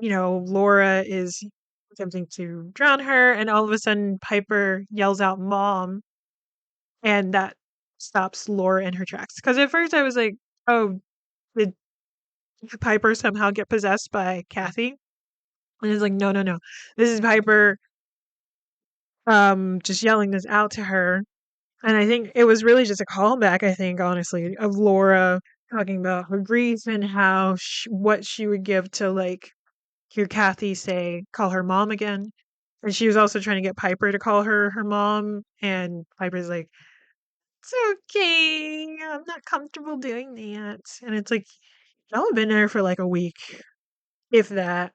Laura is attempting to drown her, and all of a sudden Piper yells out "Mom," and that stops Laura in her tracks. Because at first I was like, "Oh, did Piper somehow get possessed by Kathy?" And it's like, no, no, no. This is Piper just yelling this out to her. And I think it was really just a callback, I think, honestly, of Laura talking about her grief and how what she would give to like hear Kathy say, call her mom again. And she was also trying to get Piper to call her mom. And Piper's like, it's okay. I'm not comfortable doing that. And it's like, y'all have been there for like a week, if that.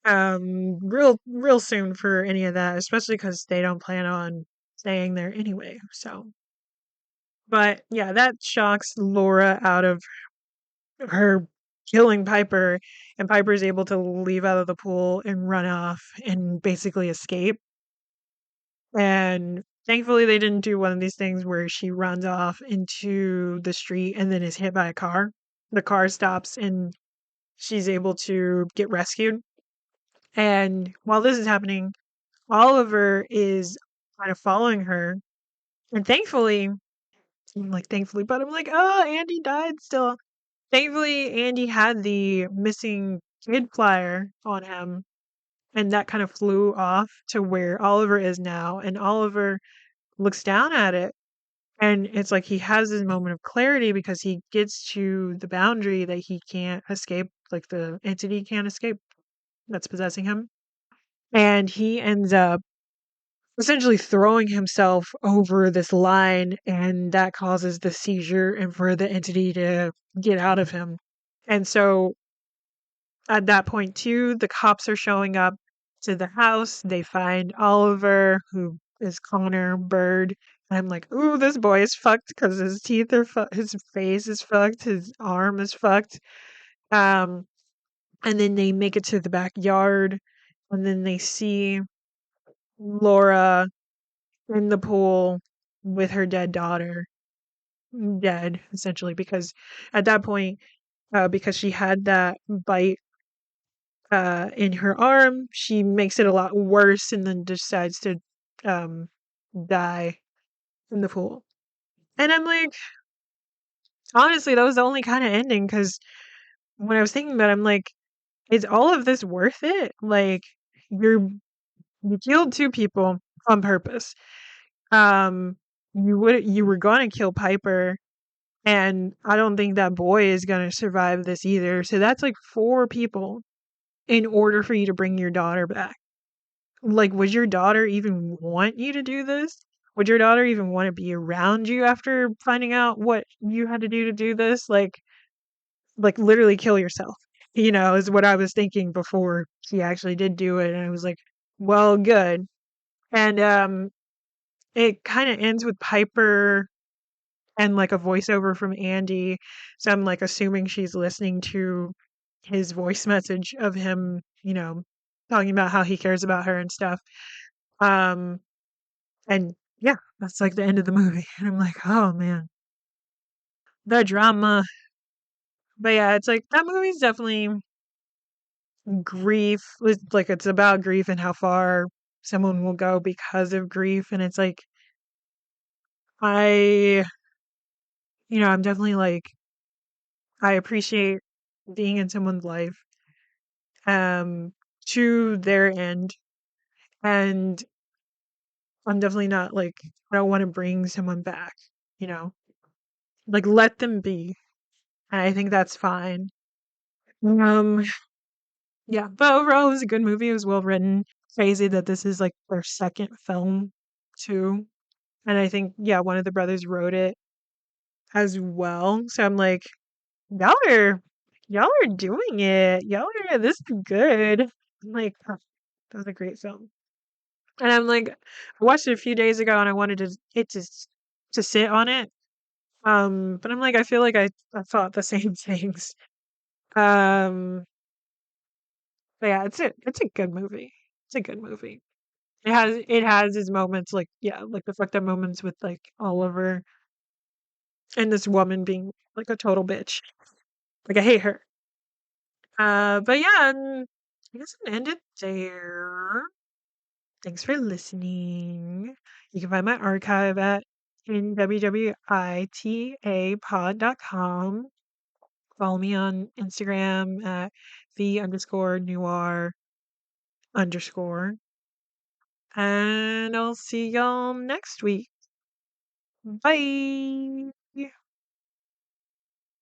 Real soon for any of that, especially because they don't plan on staying there anyway. So, but yeah, that shocks Laura out of her killing Piper, and Piper's able to leave out of the pool and run off and basically escape. And thankfully, they didn't do one of these things where she runs off into the street and then is hit by a car. The car stops and she's able to get rescued. And while this is happening, Oliver is kind of following her. And thankfully, I'm like, thankfully, but I'm like, oh, Andy died still. Thankfully, Andy had the missing kid flyer on him, and that kind of flew off to where Oliver is now. And Oliver looks down at it And it's like he has this moment of clarity because he gets to the boundary that he can't escape, like the entity can't escape that's possessing him. And he ends up essentially throwing himself over this line, and that causes the seizure and for the entity to get out of him. And so at that point, too, the cops are showing up to the house. They find Oliver, who is Connor Bird. And I'm like, ooh, this boy is fucked because his teeth are his face is fucked, his arm is fucked. Um, and then they make it to the backyard, and then they see Laura in the pool with her dead daughter, dead essentially, because at that point, because she had that bite in her arm. She makes it a lot worse and then decides to um, die in the pool. And I'm like, honestly, that was the only kind of ending because when I was thinking about it, I'm like, is all of this worth it? Like, you're you killed two people on purpose. Um, you were going to kill Piper, and I don't think that boy is going to survive this either. So that's like four people in order for you to bring your daughter back. Like, would your daughter even want you to do this? Would your daughter even want to be around you after finding out what you had to do this? Like literally kill yourself. Is what I was thinking before she actually did do it. And I was like, well, good. And it kind of ends with Piper and like a voiceover from Andy. So I'm like assuming she's listening to his voice message of him, talking about how he cares about her and stuff. Um And yeah, that's like the end of the movie. And I'm like, oh man, the drama. But yeah, it's like that movie's definitely grief. Like it's about grief and how far someone will go because of grief. And it's like, I, I'm definitely like, I appreciate being in someone's life um, to their end. And I'm definitely not like, I don't want to bring someone back, you know, like let them be. And I think that's fine. Um, Yeah, but overall, it was a good movie. It was well written. Crazy that this is like their second film, too. And I think, yeah, one of the brothers wrote it as well. So I'm like, y'all are, y'all are doing it. This is good. I'm like, "Huh, that was a great film." And I'm like, I watched it a few days ago, and I wanted to sit on it. But I'm like, I feel like I thought the same things. Um, but yeah, it's a good movie. It's a good movie. It has its moments like yeah, like the fucked up moments with like Oliver and this woman being like a total bitch. Like I hate her. But yeah, and I guess I'm gonna end it there. Thanks for listening. You can find my archive at NWWITA pod.com. Follow me on Instagram at the_noir_. And I'll see y'all next week. Bye.